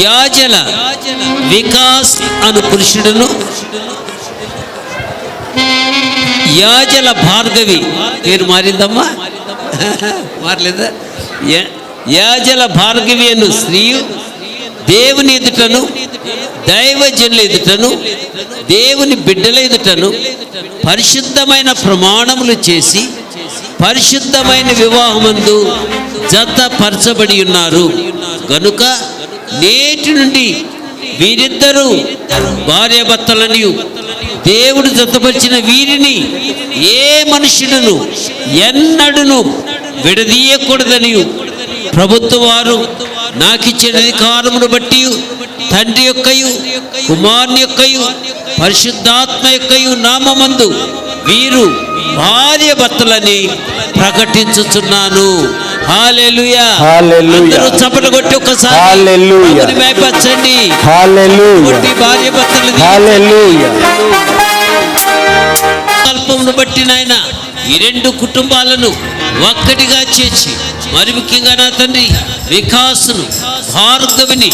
యాజల వికాస్ అను పురుషుడును, యాజల భార్గవి పేరు మారిందమ్మా, మారలేదా? యాజల భార్గవి అను స్త్రీయు దేవుని ఎదుటను, దైవజనుల ఎదుటను, దేవుని బిడ్డల ఎదుటను పరిశుద్ధమైన ప్రమాణములు చేసి పరిశుద్ధమైన వివాహమందు జతపరచబడి ఉన్నారు గనుక నేటి నుండి వీరిద్దరూ భార్యాభర్తలని దేవుడు జతపరిచిన వీరిని ఏ మనుషుడును ఎన్నడూను విడదీయకూడదని ప్రభుత్వ వారు నాకిచ్చిన అధికారమును బట్టి తండ్రి యొక్కయు కుమారుని యొక్కయు పరిశుద్ధాత్మ యొక్కయు నామమందు వీరు భార్యాభర్తలని ప్రకటించుచున్నాను. హల్లెలూయా, హల్లెలూయా. అందరూ చప్పట్లు కొట్టి ఒక్కసారి ప్రభువుని మహిమపరచండి. హల్లెలూయా. భార్యాభర్తలు హల్లెలూయా. కల్పమును బట్టి నాయన ఈ రెండు కుటుంబాలను ఒక్కటిగా చేర్చి, మరి ముఖ్యంగా నా తండ్రి వికాసును భార్గవిని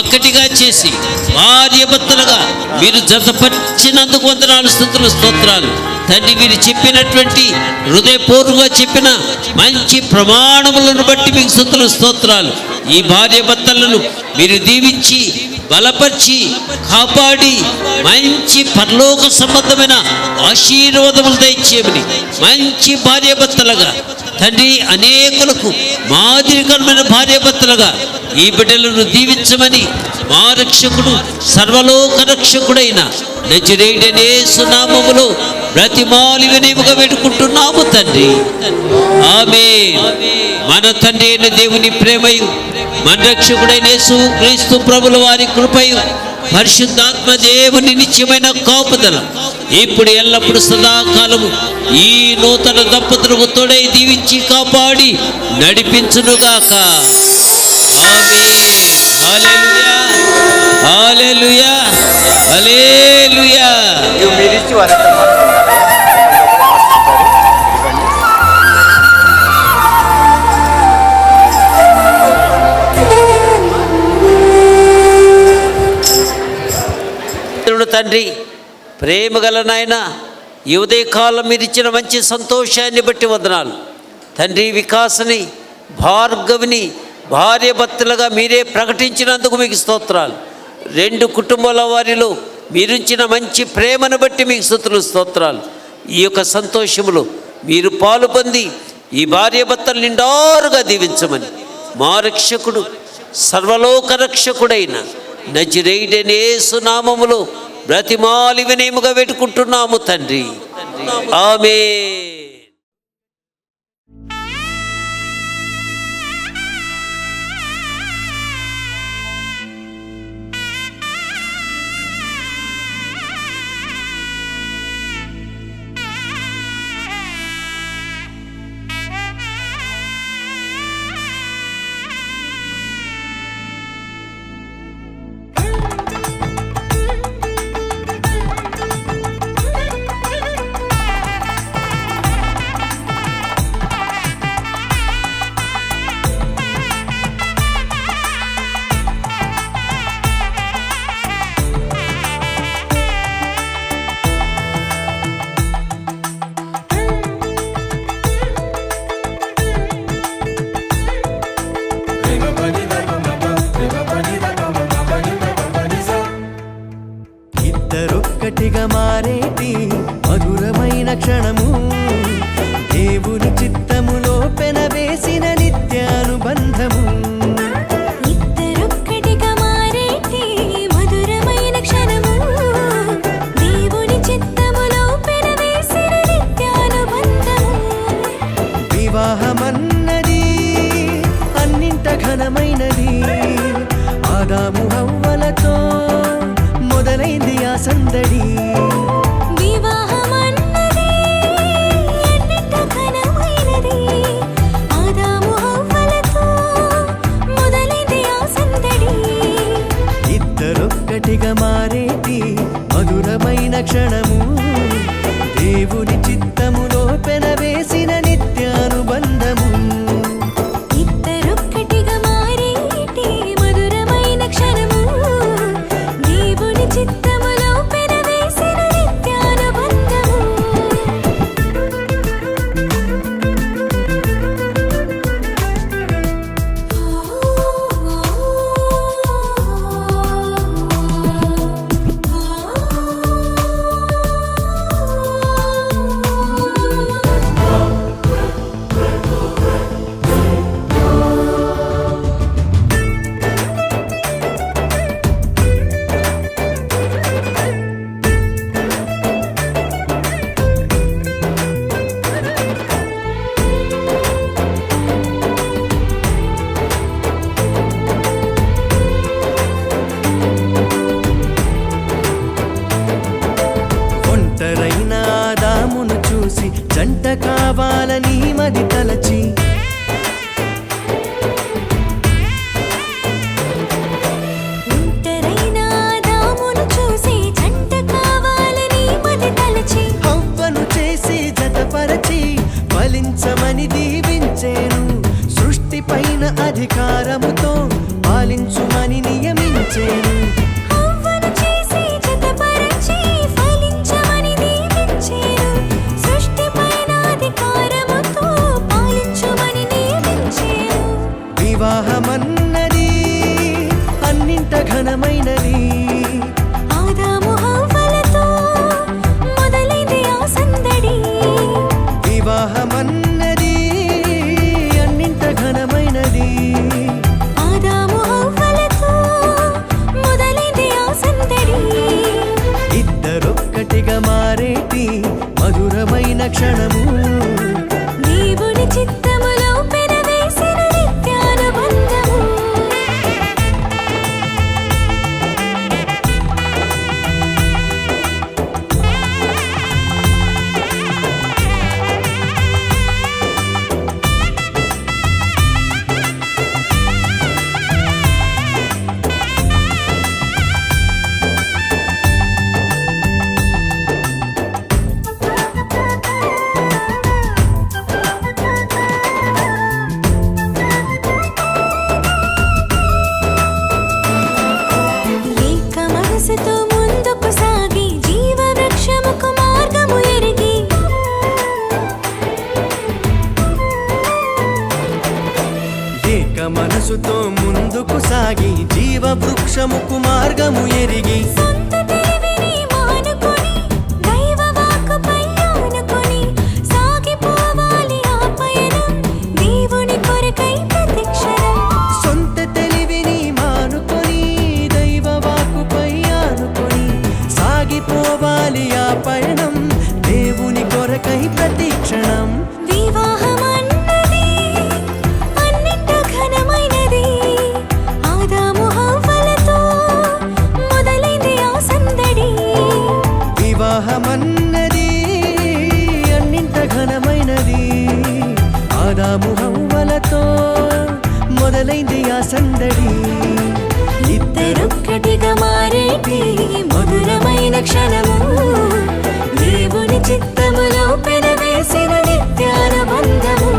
ఒక్కటిగా చేసి భార్యాభర్తలుగా మీరు జతపరిచినందుకు వందనాలు, స్తుతులు, స్తోత్రాలు తండ్రి. మీరు చెప్పినటువంటి హృదయపూర్వకంగా చెప్పిన మంచి ప్రమాణములను బట్టి మీకు స్తుతులు, స్తోత్రాలు. ఈ భార్యాభర్తలను మీరు దీవించి బలపరిచి కాపాడి మంచి పరలోక సంబంధమైన ఆశీర్వాదములు దయచేయమని, మంచి భార్యాభర్తలుగా తండ్రి అనేకులకు మాదిరికరమైన భార్యాభర్తలుగా ఈ బిడ్డలను దీవించమని మా రక్షకుడు సర్వలోక రక్షకుడైన నజరేయుడైన యేసు నామములో బ్రతిమాలి వినయముగా వేడుకుంటున్నాము తండ్రి. ఆమేన్. మన తండ్రి అయిన దేవుని ప్రేమయు, మన రక్షకుడైన యేసు క్రీస్తు ప్రభుల వారి కృపయు, పరిశుద్ధాత్మ దేవుని నిత్యమైన కాపుదల ఇప్పుడు ఎల్లప్పుడు సదాకాలము ఈ నూతన దంపతులకు తోడై దీవించి కాపాడి నడిపించునుగాక. హల్లెలూయా, హల్లెలూయా, హల్లెలూయా. తండ్రి ప్రేమ గల నాయన, ఈ ఉదయకాలం మీరు ఇచ్చిన మంచి సంతోషాన్ని బట్టి వందనాలు తండ్రి. వికాసని భార్గవిని భార్యాభర్తలుగా మీరే ప్రకటించినందుకు మీకు స్తోత్రాలు. రెండు కుటుంబాల వారిలో మీరుంచిన మంచి ప్రేమను బట్టి మీకు స్తుతులు, స్తోత్రాలు. ఈ యొక్క సంతోషములో మీరు పాలు పొంది ఈ భార్యాభర్తలు నిండారుగా దీవించమని మా రక్షకుడు సర్వలోక రక్షకుడైన నజరేయుడైన యేసు నామములో బ్రతిమాలి వినయముగా వేడుకుంటున్నాము తండ్రి. ఆమేన్. క్షణము దేవుని చిత్తములో పెనవేసిన నిత్యానుబంధము. ఇద్దరొక్కటిగా మారేటి మధురమైన క్షణము దేవుని చిత్తములో పెనవేసిన నిత్యానుబంధము. వివాహమన్నది అన్నింట ఘనమైనది, ఆదాము హవ్వలతో మొదలైంది ఆ సందడి. వివాహమన్నది అన్నింట ఘనమైనది, ఆదాము హవ్వలతో మొదలైంది ఆ సందడి. ఇద్దరొక్కటిగా మారేటి మధురమైన క్షణము దేవుని చిత్తములో పెనవేసిన నిత్యానుబంధము. ఇద్దరొక్కటిగా మారేటి మధురమైన క్షణము దేవుని చిత్తములో పెనవేసిన నిత్యానుబంధము. ఒంటరైన ఆదామును చూసి జంట కావాలని మది తలచి, ఒంటరైన ఆదామును చూసి జంట కావాలని మది తలచి, హవ్వను చేసి జతపరచి ఫలించమని దీవించేను. సృష్టి పైన అధికారముతో పాలించుమని నియమించేను. హవ్వను చేసి జతపరచి ఫలించమని దీవించెను. సృష్టిపైన అధికారముతో పాలించుమని నియమించెను. వివాహమన్నది అన్నింట ఘనమైనది, ఆదాము హవ్వలతో మొదలైంది ఆ సందడి. వివాహమన్నది అన్నింట ఘనమైనది, ఆదాము హవ్వలతో మొదలైంది ఆ సందడి. ఇద్దరొక్కటిగా మారేటి మధురమైన క్షణము దేవుని చిత్తములో పెనవేసిన నిత్యానుబంధము. ఏక మనసుతో ముందుకు సాగి జీవవృక్షముకు మార్గము ఎరిగి, ఏక మనసుతో ముందుకు సాగి జీవవృక్షముకు మార్గము ఎరిగి, సొంత తెలివిని మానుకొని దైవ వాక్కుపై ఆనుకొని సాగిపోవాలి ఆ పయనం దేవుని కొరకై ప్రతిక్షణం. సొంత తెలివిని మానుకొని దైవ వాక్కుపై ఆనుకొని సాగిపోవాలి ఆ పయనం దేవుని కొరకై ప్రతిక్షణం. వివాహమన్నది అన్నింట ఘనమైనది, ఆదాము హవ్వలతో మొదలైంది ఆ సందడి. వివాహమన్నది అన్నింట ఘనమైనది, ఆదాము హవ్వలతో మొదలైంది ఆ సందడి. ఇద్దరొక్కటిగా మారేటి మధురమైన క్షణము దేవుని చిత్తములో పెనవేసిన నిత్యానుబంధము.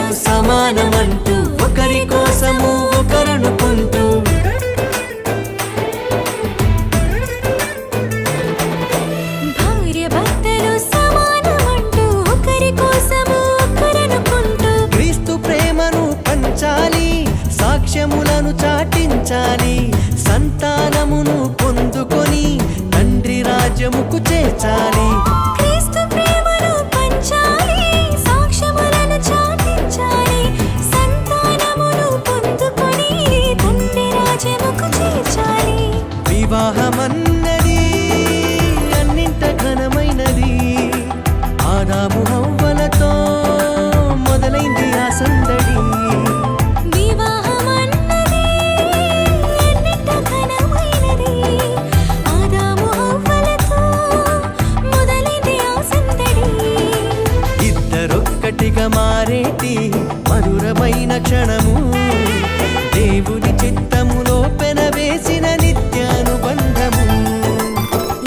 బట్టలు సమానమంటూ ఒకరి కోసము ఒకరనుకుంటూ భార్య భర్తలు సమానమంటూ ఒకరి కోసము ఒకరనుకుంటూ క్రీస్తు ప్రేమను పంచాలి, సాక్ష్యములను చాటించాలి, సంతానమును పొందుకొని తండ్రి రాజ్యముకు చేర్చాలి. క్రీస్తు ప్రేమను పంచాలి, సాక్ష్యములను చాటించాలి, సంతానమును పొందుకొని తండ్రి రాజ్యముకు చేర్చాలి. వివాహమన్నది అన్నింట ఘనమైనది, ఆదాము హవ్వలతో మొదలైంది ఆ సందడి. వివాహమన్నది ఎన్నింట ఘనమైనది, ఆదాము హవ్వలతో మొదలైంది ఆ సందడి. ఇద్దరొక్కటిగా మారేటి మధురమైన క్షణము, దేవుని చిత్తములో పెనవేసిన నిత్యానుబంధము.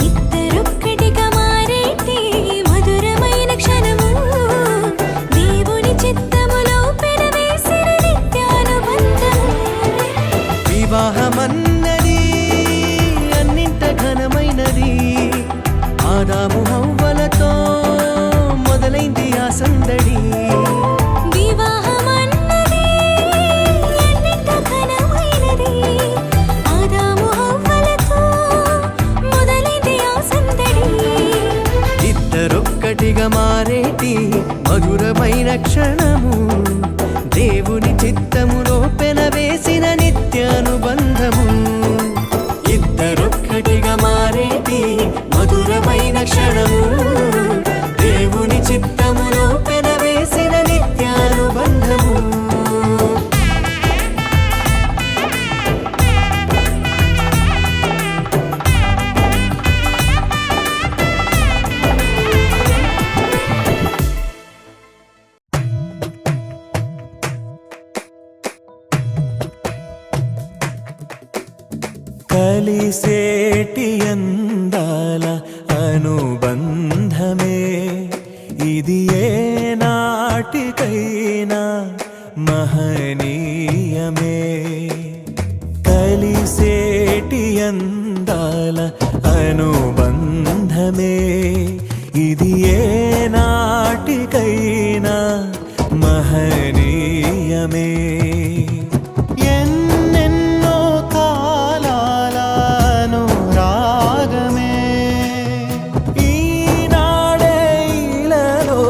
ఇద్దరొక్కటిగా మారేటి మధురమైన క్షణము, దేవుని చిత్తములో పెనవేసిన నిత్యానుబంధము. వివాహమన్నది అన్నింట ఘనమైనది, ఆదాము హవ్వలతో మొదలైంది ఆ సందడి. వివాహమన్నది ఎన్నింట ఘనమైనది, ఆదాము హవ్వలతో మొదలైంది ఆ సందడి. ఇద్దరొక్కటిగా మారేటి మధురమైన క్షణము, దేవుని చిత్తములో పెనవేసిన నిత్యానుబంధము. ఇద్దరొక్కటిగా మారేటి మధురమైన క్షణము, దేవుని చిత్తములో పెనవేసిన నిత్యానుబంధము. కలిసేటి అందాల అనుబంధమే ఇది, ఏ నాటికైనా మహనీయమే. కలిసేటి అందాల అనుబంధమే ఇది, ఏ నాటికైనా మహనీయమే. ఎన్నెన్నో కాలాలను రాగమే ఈనాడే ఇలలో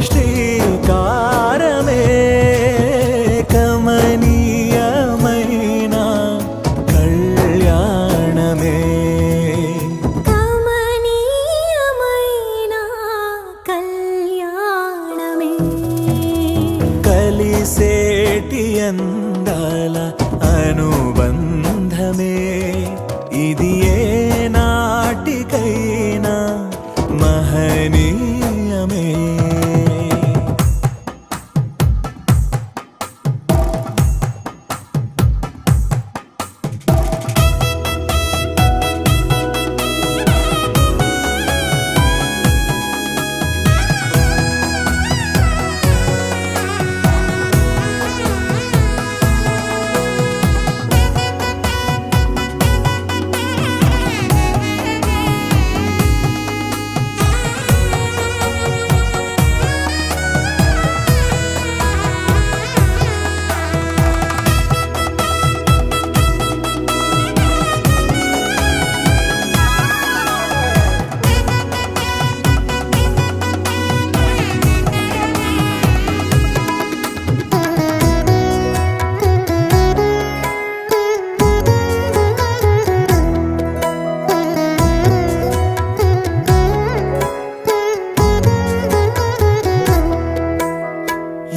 శ్రీకారమే. కమనీయమైన కళ్యాణమే, కమనీయమైన కళ్యాణమే. కలిసేటి అందాల అనుబంధమే ఇది, ఏ నాటికైనా మహనీయమే.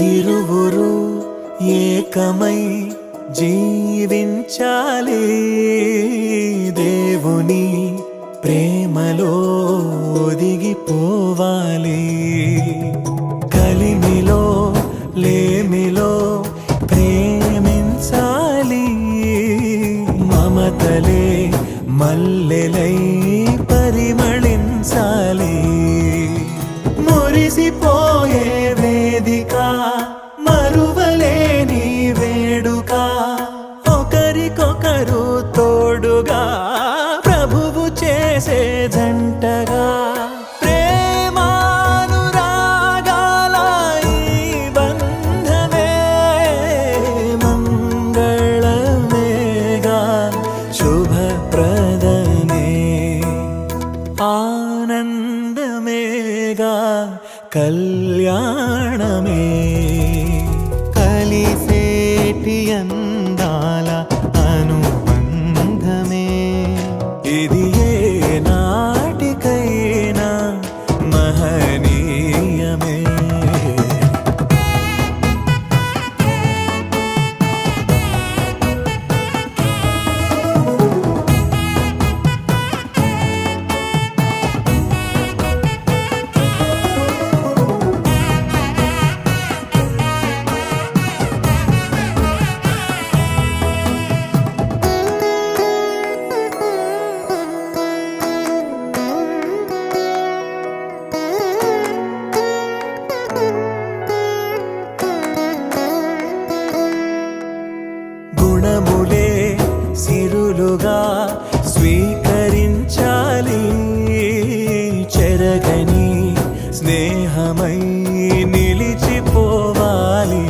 ఇరువురు ఏకమై జీవించాలి, దేవుని ప్రేమలో ఒదిగిపోవాలి. కలిమిలో లేమిలో ప్రేమించాలి, మమతలే మల్లెలై పరిమళించాలి. మురిసిపోయే వేదిక మన కలిసేటి అందాల అనుబంధమే ఇది ఏ నాటికైనా మహనీయమే. గుణములే సిరులుగా స్వీకరించాలి, చెరగని స్నేహమై నిలిచిపోవాలి.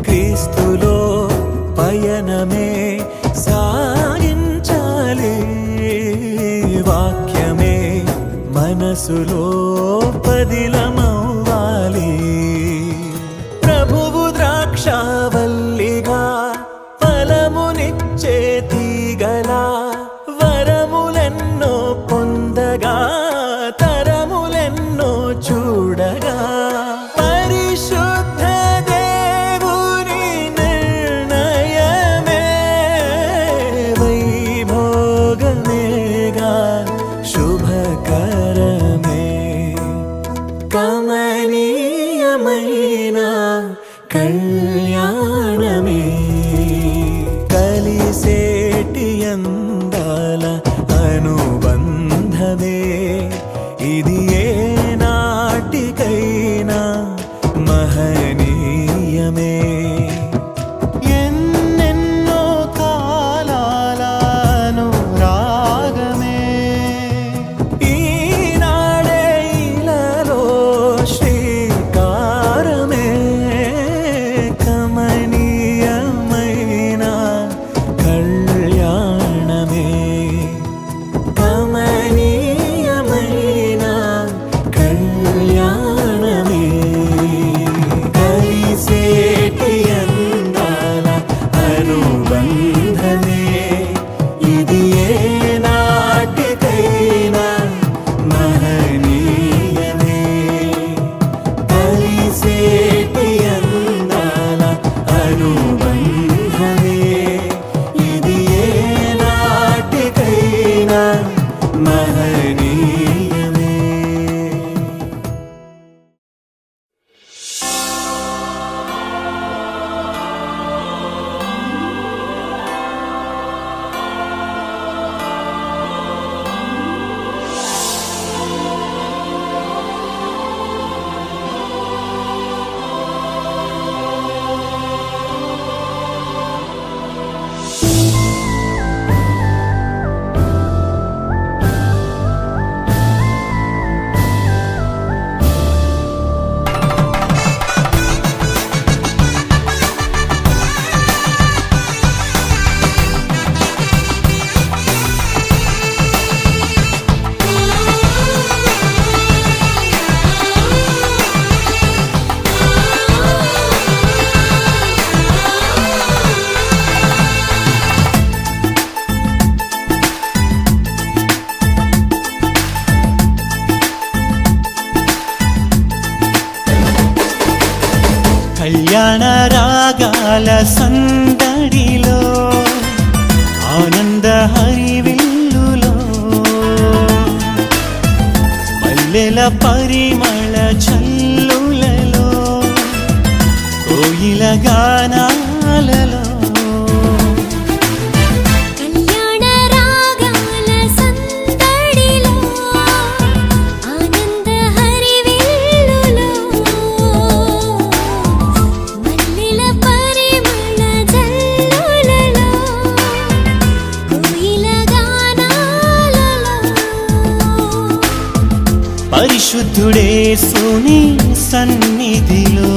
క్రీస్తులో పయనమే సాగించాలి, వాక్యమే మనసులో పదిలమవ్వాలి. ప్రభువు ద్రాక్షావల్లిగా ఫలమునిచ్చే తీగలా వరములెన్నో పొందగా తరములెన్నో చూడగా పరిశుద్ధ దేవుని నిర్ణయమే వైభోగమేగా శుభకరమే. కమనీయమైన కళ్యాణమే కలిసేటి అందాల అనుబంధమే ఇది ఏ నాటికైనా మహనీయమే. ఎన్నెన్నో కాలాల అనురాగమే ఈనాడే ఇలాలో శ్రీకారమే. కమనీయమైన కళ్యాణమే కమనీయమైన కళ్యాణమే కలిసేటి అందాల అనుబంధమే ఇది ఏ నాటికైనా మహనీయమే. కలిసేటి అందాల అనుబంధమే ఇది ఏ నాటికైనా మహనీయమే. కళ్యాణ రాగాల సందడిలో ఆనంద హరివిల్లులో మల్లెల పరిమళ చల్లులలో కోయిల గానాలలో కళ్యాణ రాగాల సందడిలో ఆనంద హరివిల్లులో మల్లెల పరిమళ జల్లులలో కోయిల గానాలలో పరిశుద్ధుడేసుని సన్నిధిలో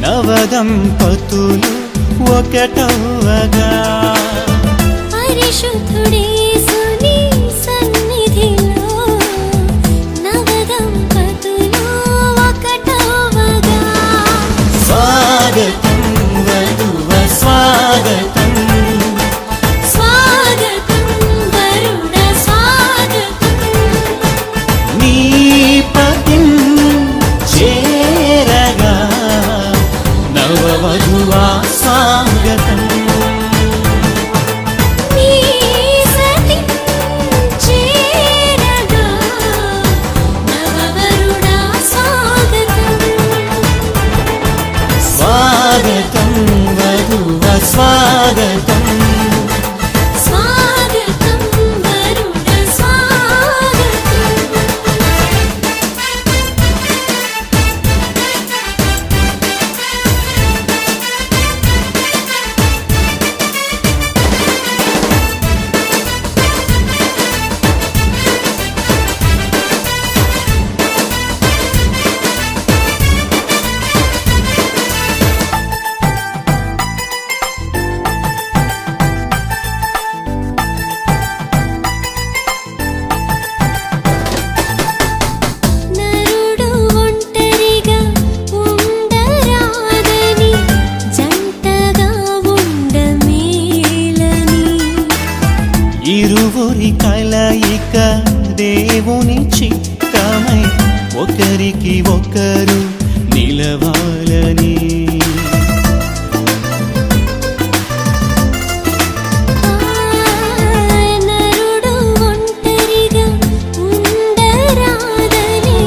నవదంపతులు ఒకటవ్వగా పరిశుద్ధుడేసుని సన్నిధిలో నవదంపతులు ఒకటవ్వగా స్వాగతం స్వాగతం వధువ స్వాగతం స్వాగతం వరుణ స్వాగతం నరుడు ఒంటరిగా ఉండరాదని జంటగా ఉండమేలని ఇరువురి కలయిక దేవుని చిత్తమై ఒకరికి ఒకరు నిలవాలని నరుడు ఒంటరిగా ఉండరాదని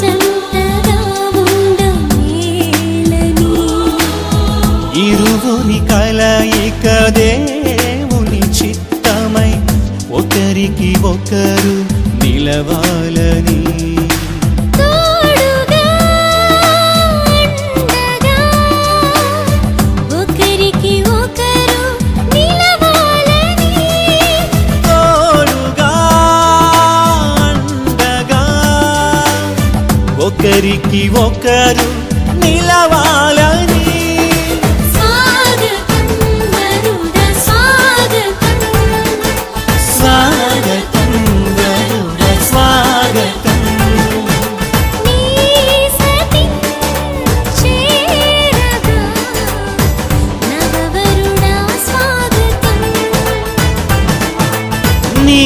జంటగా ఉండమేలని ఇరువురి కలయిక దేవుని చిత్తమై ఒకరికి ఒకరు నిలవాలని తోడుగా అండగా ఒకరికి ఒకరు నిలవాలని తోడుగా అండగా ఒకరికి ఒకరు నిలవాలని స్వాగతం వరుణ స్వాగతం స్వాగతం వరుణ స్వాగతం నీ సతి చేరగా నవవరుడా స్వాగతం నీ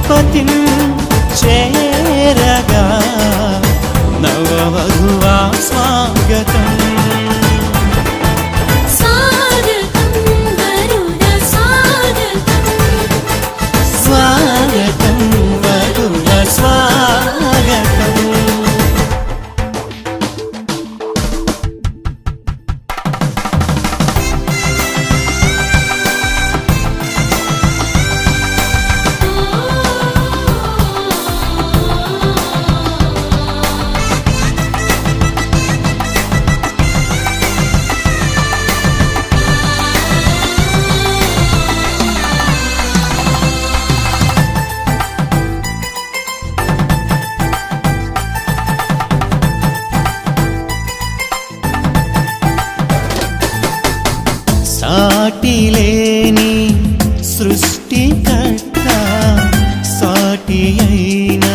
పతిం చేరగా నవవధువా స్వాగతం స్వాగతం వరుణ స్వాగతం స్వాగతం వధువ స్వాగతం సాటిలేని సృష్టికర్త సాటి అయిన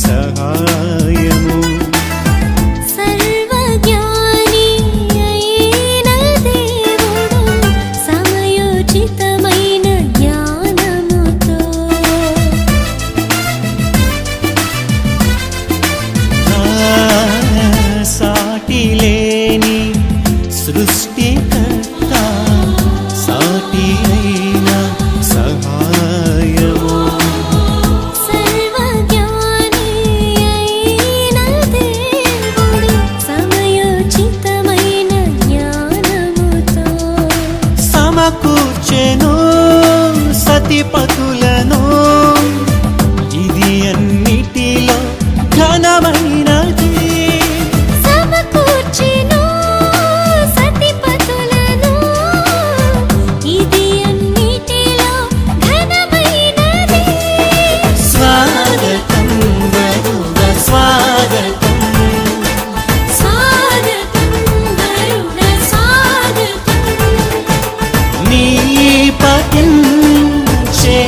సహాయము సర్వజ్ఞాని అయిన దేవుడు సమయోచితమైన జ్ఞానముతో సాటిలేని సృష్టికర్త సాటి అయిన సహాయము సర్వజ్ఞాని అయిన దేవుడు సమయోచితమైన జ్ఞానముతో సమకూర్చెను సతిపతులను ఇది అన్నిటిలో ఘనమైనది సమకూర్చెను సతిపతులను ఇది అన్నిటిలో ఘనమైనది స్వాగతం వరుణ స్వాగతం స్వాగతం వరుణ స్వాగతం నీ పతిం చే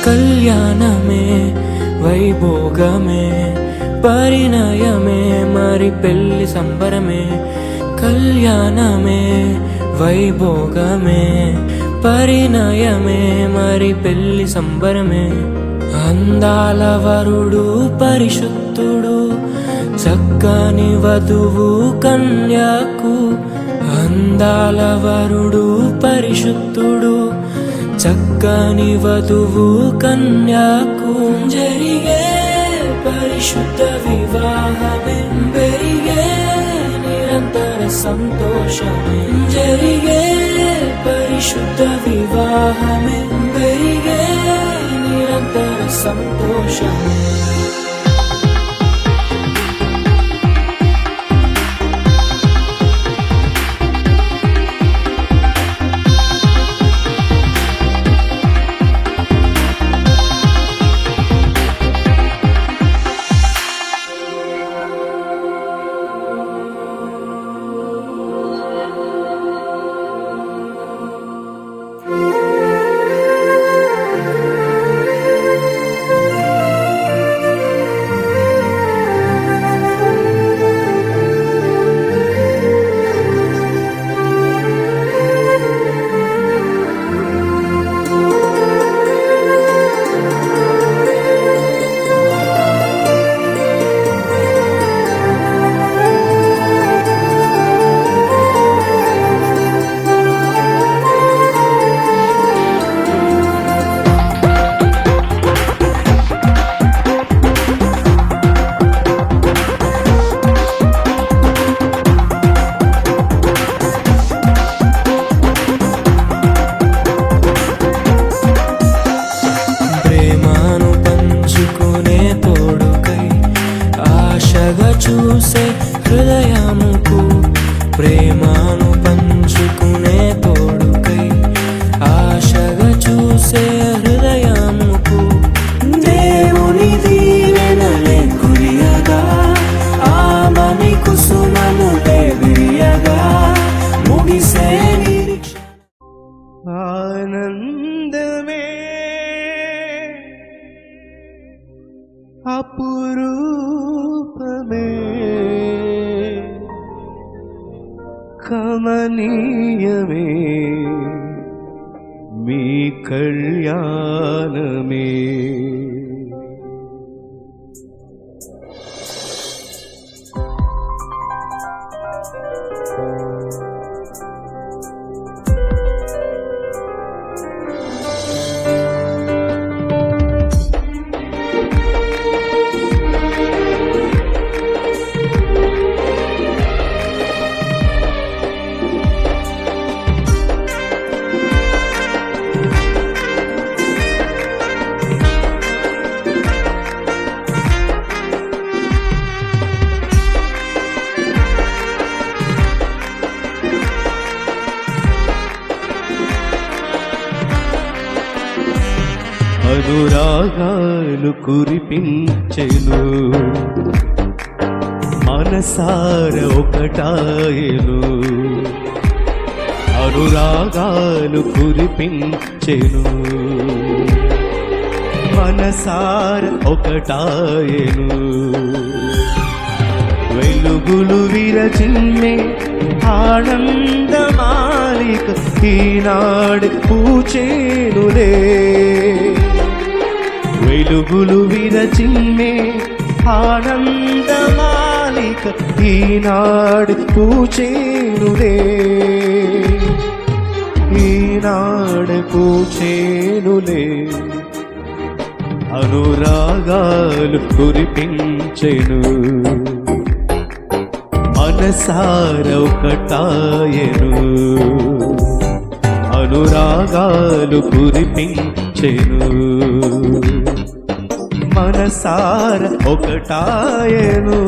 కళ్యాణమే వైభోగమే పరిణయమే మరి పెళ్లి సంబరమే కళ్యాణమే వైభోగమే పరిణయమే మరి పెళ్లి సంబరమే అందాల వరుడు పరిశుద్ధుడు చక్కని వధువు కన్యకు అందాల వరుడు పరిశుద్ధుడు చక్కని వధువు కన్యకు జరిగే పరిశుద్ధ వివాహమే పెరిగే నిరంతర సంతోషమే జరిగే పరిశుద్ధ వివాహమే పెరిగే నిరంతర సంతోషమే చూసే హృదయముకు ప్రేమను పంచుకునే తోడుకై ఆశగా చూసే హృదయముకు దేవుని దీవెనలే కురియగా ఆమని కుసుమములే విరియగా ముగిసే ఆనందమే అపురూపమే కమనీయమే మీ కళ్యాణమే అనురాగాలు కురిపించెను మనసార ఒకటాయెను అనురాగాలు కురిపించెను మనసార ఒకటాయెను వెలుగులు విరచిల్లే ఆనందమాలిక ఈనాడు పూచేనులే వెలుగులు విరచిల్లే ఆనందమాలిక ఈనాడు పూచేనులే ఈనాడు పూచేనులే అనురాగాలు కురిపించెను మనసార ఒకటాయెను అనురాగాలు కురిపించెను మనసార ఒకటాయెను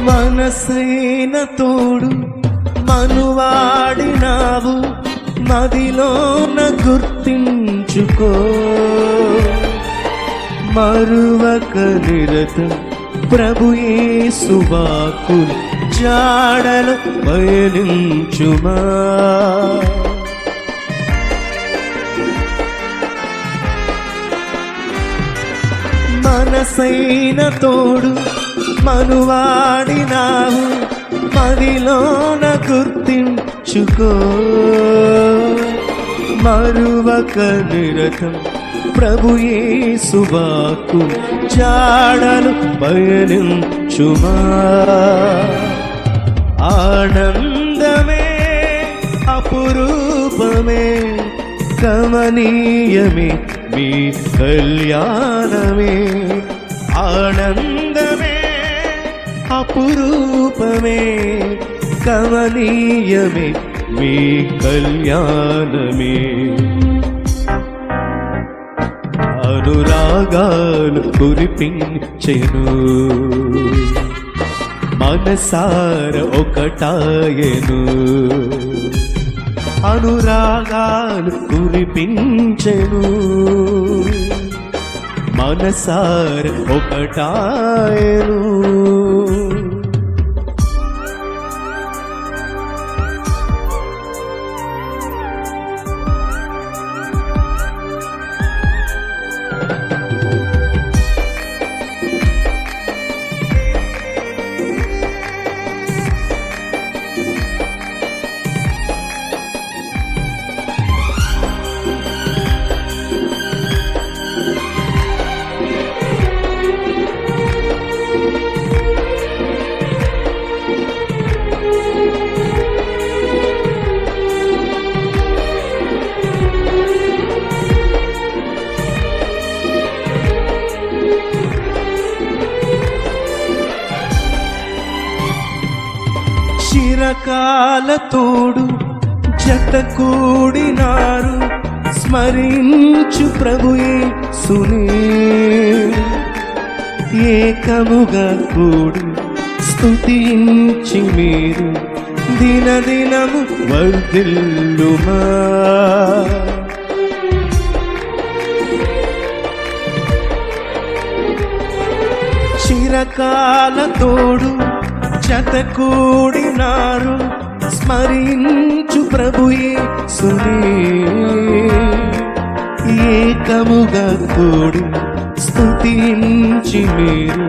మనసైన తోడు మనువాడినావు, మదిలోన గుర్తించుకో. మరువక నిరతం ప్రభు యేసు వాక్కులు జాడలు పయనించుమా. మనసైన తోడు మనువాడినావు, మదిలోన గుర్తించుకో. మరువక నిరతం ప్రభు యేసు వాక్కు జాడలు పయనించుమా. ఆనందమే అపురూపమే కమనీయమే మీ కళ్యాణమే. ఆనందమే అపురూపమే కమనీయమే మీ కళ్యాణమే. అనురాగాలు కురిపించెను, మనసార ఒకటాయెను. అనురాగాలు కురిపించెను, మనసార ఒకటాయెను. చిరకాల తోడు జత కూడినారు, స్మరించు ప్రభు యేసుని. ఏకముగా కూడి స్తుతించి మీరు దినదినము వర్ధిల్లుమా. చిరకాల తోడు జత కూడినారు, స్మరించు ప్రభు యేసుని. ఏకముగా కూడి స్తుతించి మీరు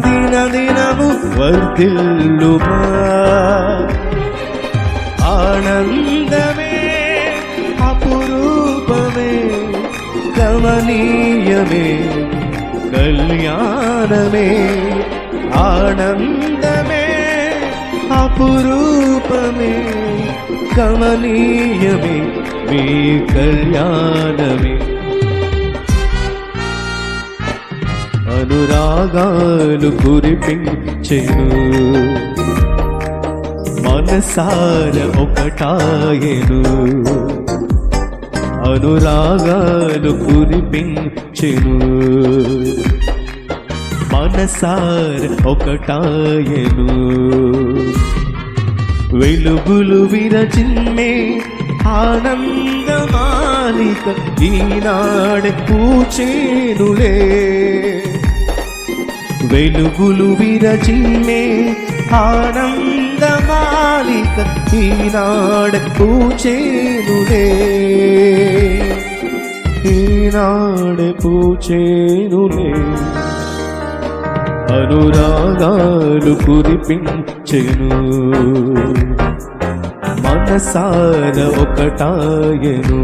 దినదినము వర్ధిల్లుమా. ఆనందమే అపురూపమే కమనీయమే కళ్యాణమే. ఆనందమే అపురూపమే కమనీయమే మీ కళ్యాణమే. అనురాగాలు కురిపించెను, మనసార ఒకటాయెను. అనురాగాలు కురిపించెను, మనసార ఒకటాయెను. వెలుగులు విరచిమ్మే ఆనందమాలిక ఈనాడు పూచేనులే. వెలుగులు విరచిమ్మే ఆనందమాలిక ఈనాడు పూచేనులే. ఈనాడు పూచేనులే. అనురాగాలు కురిపించెను, మనసార ఒకటాయెను.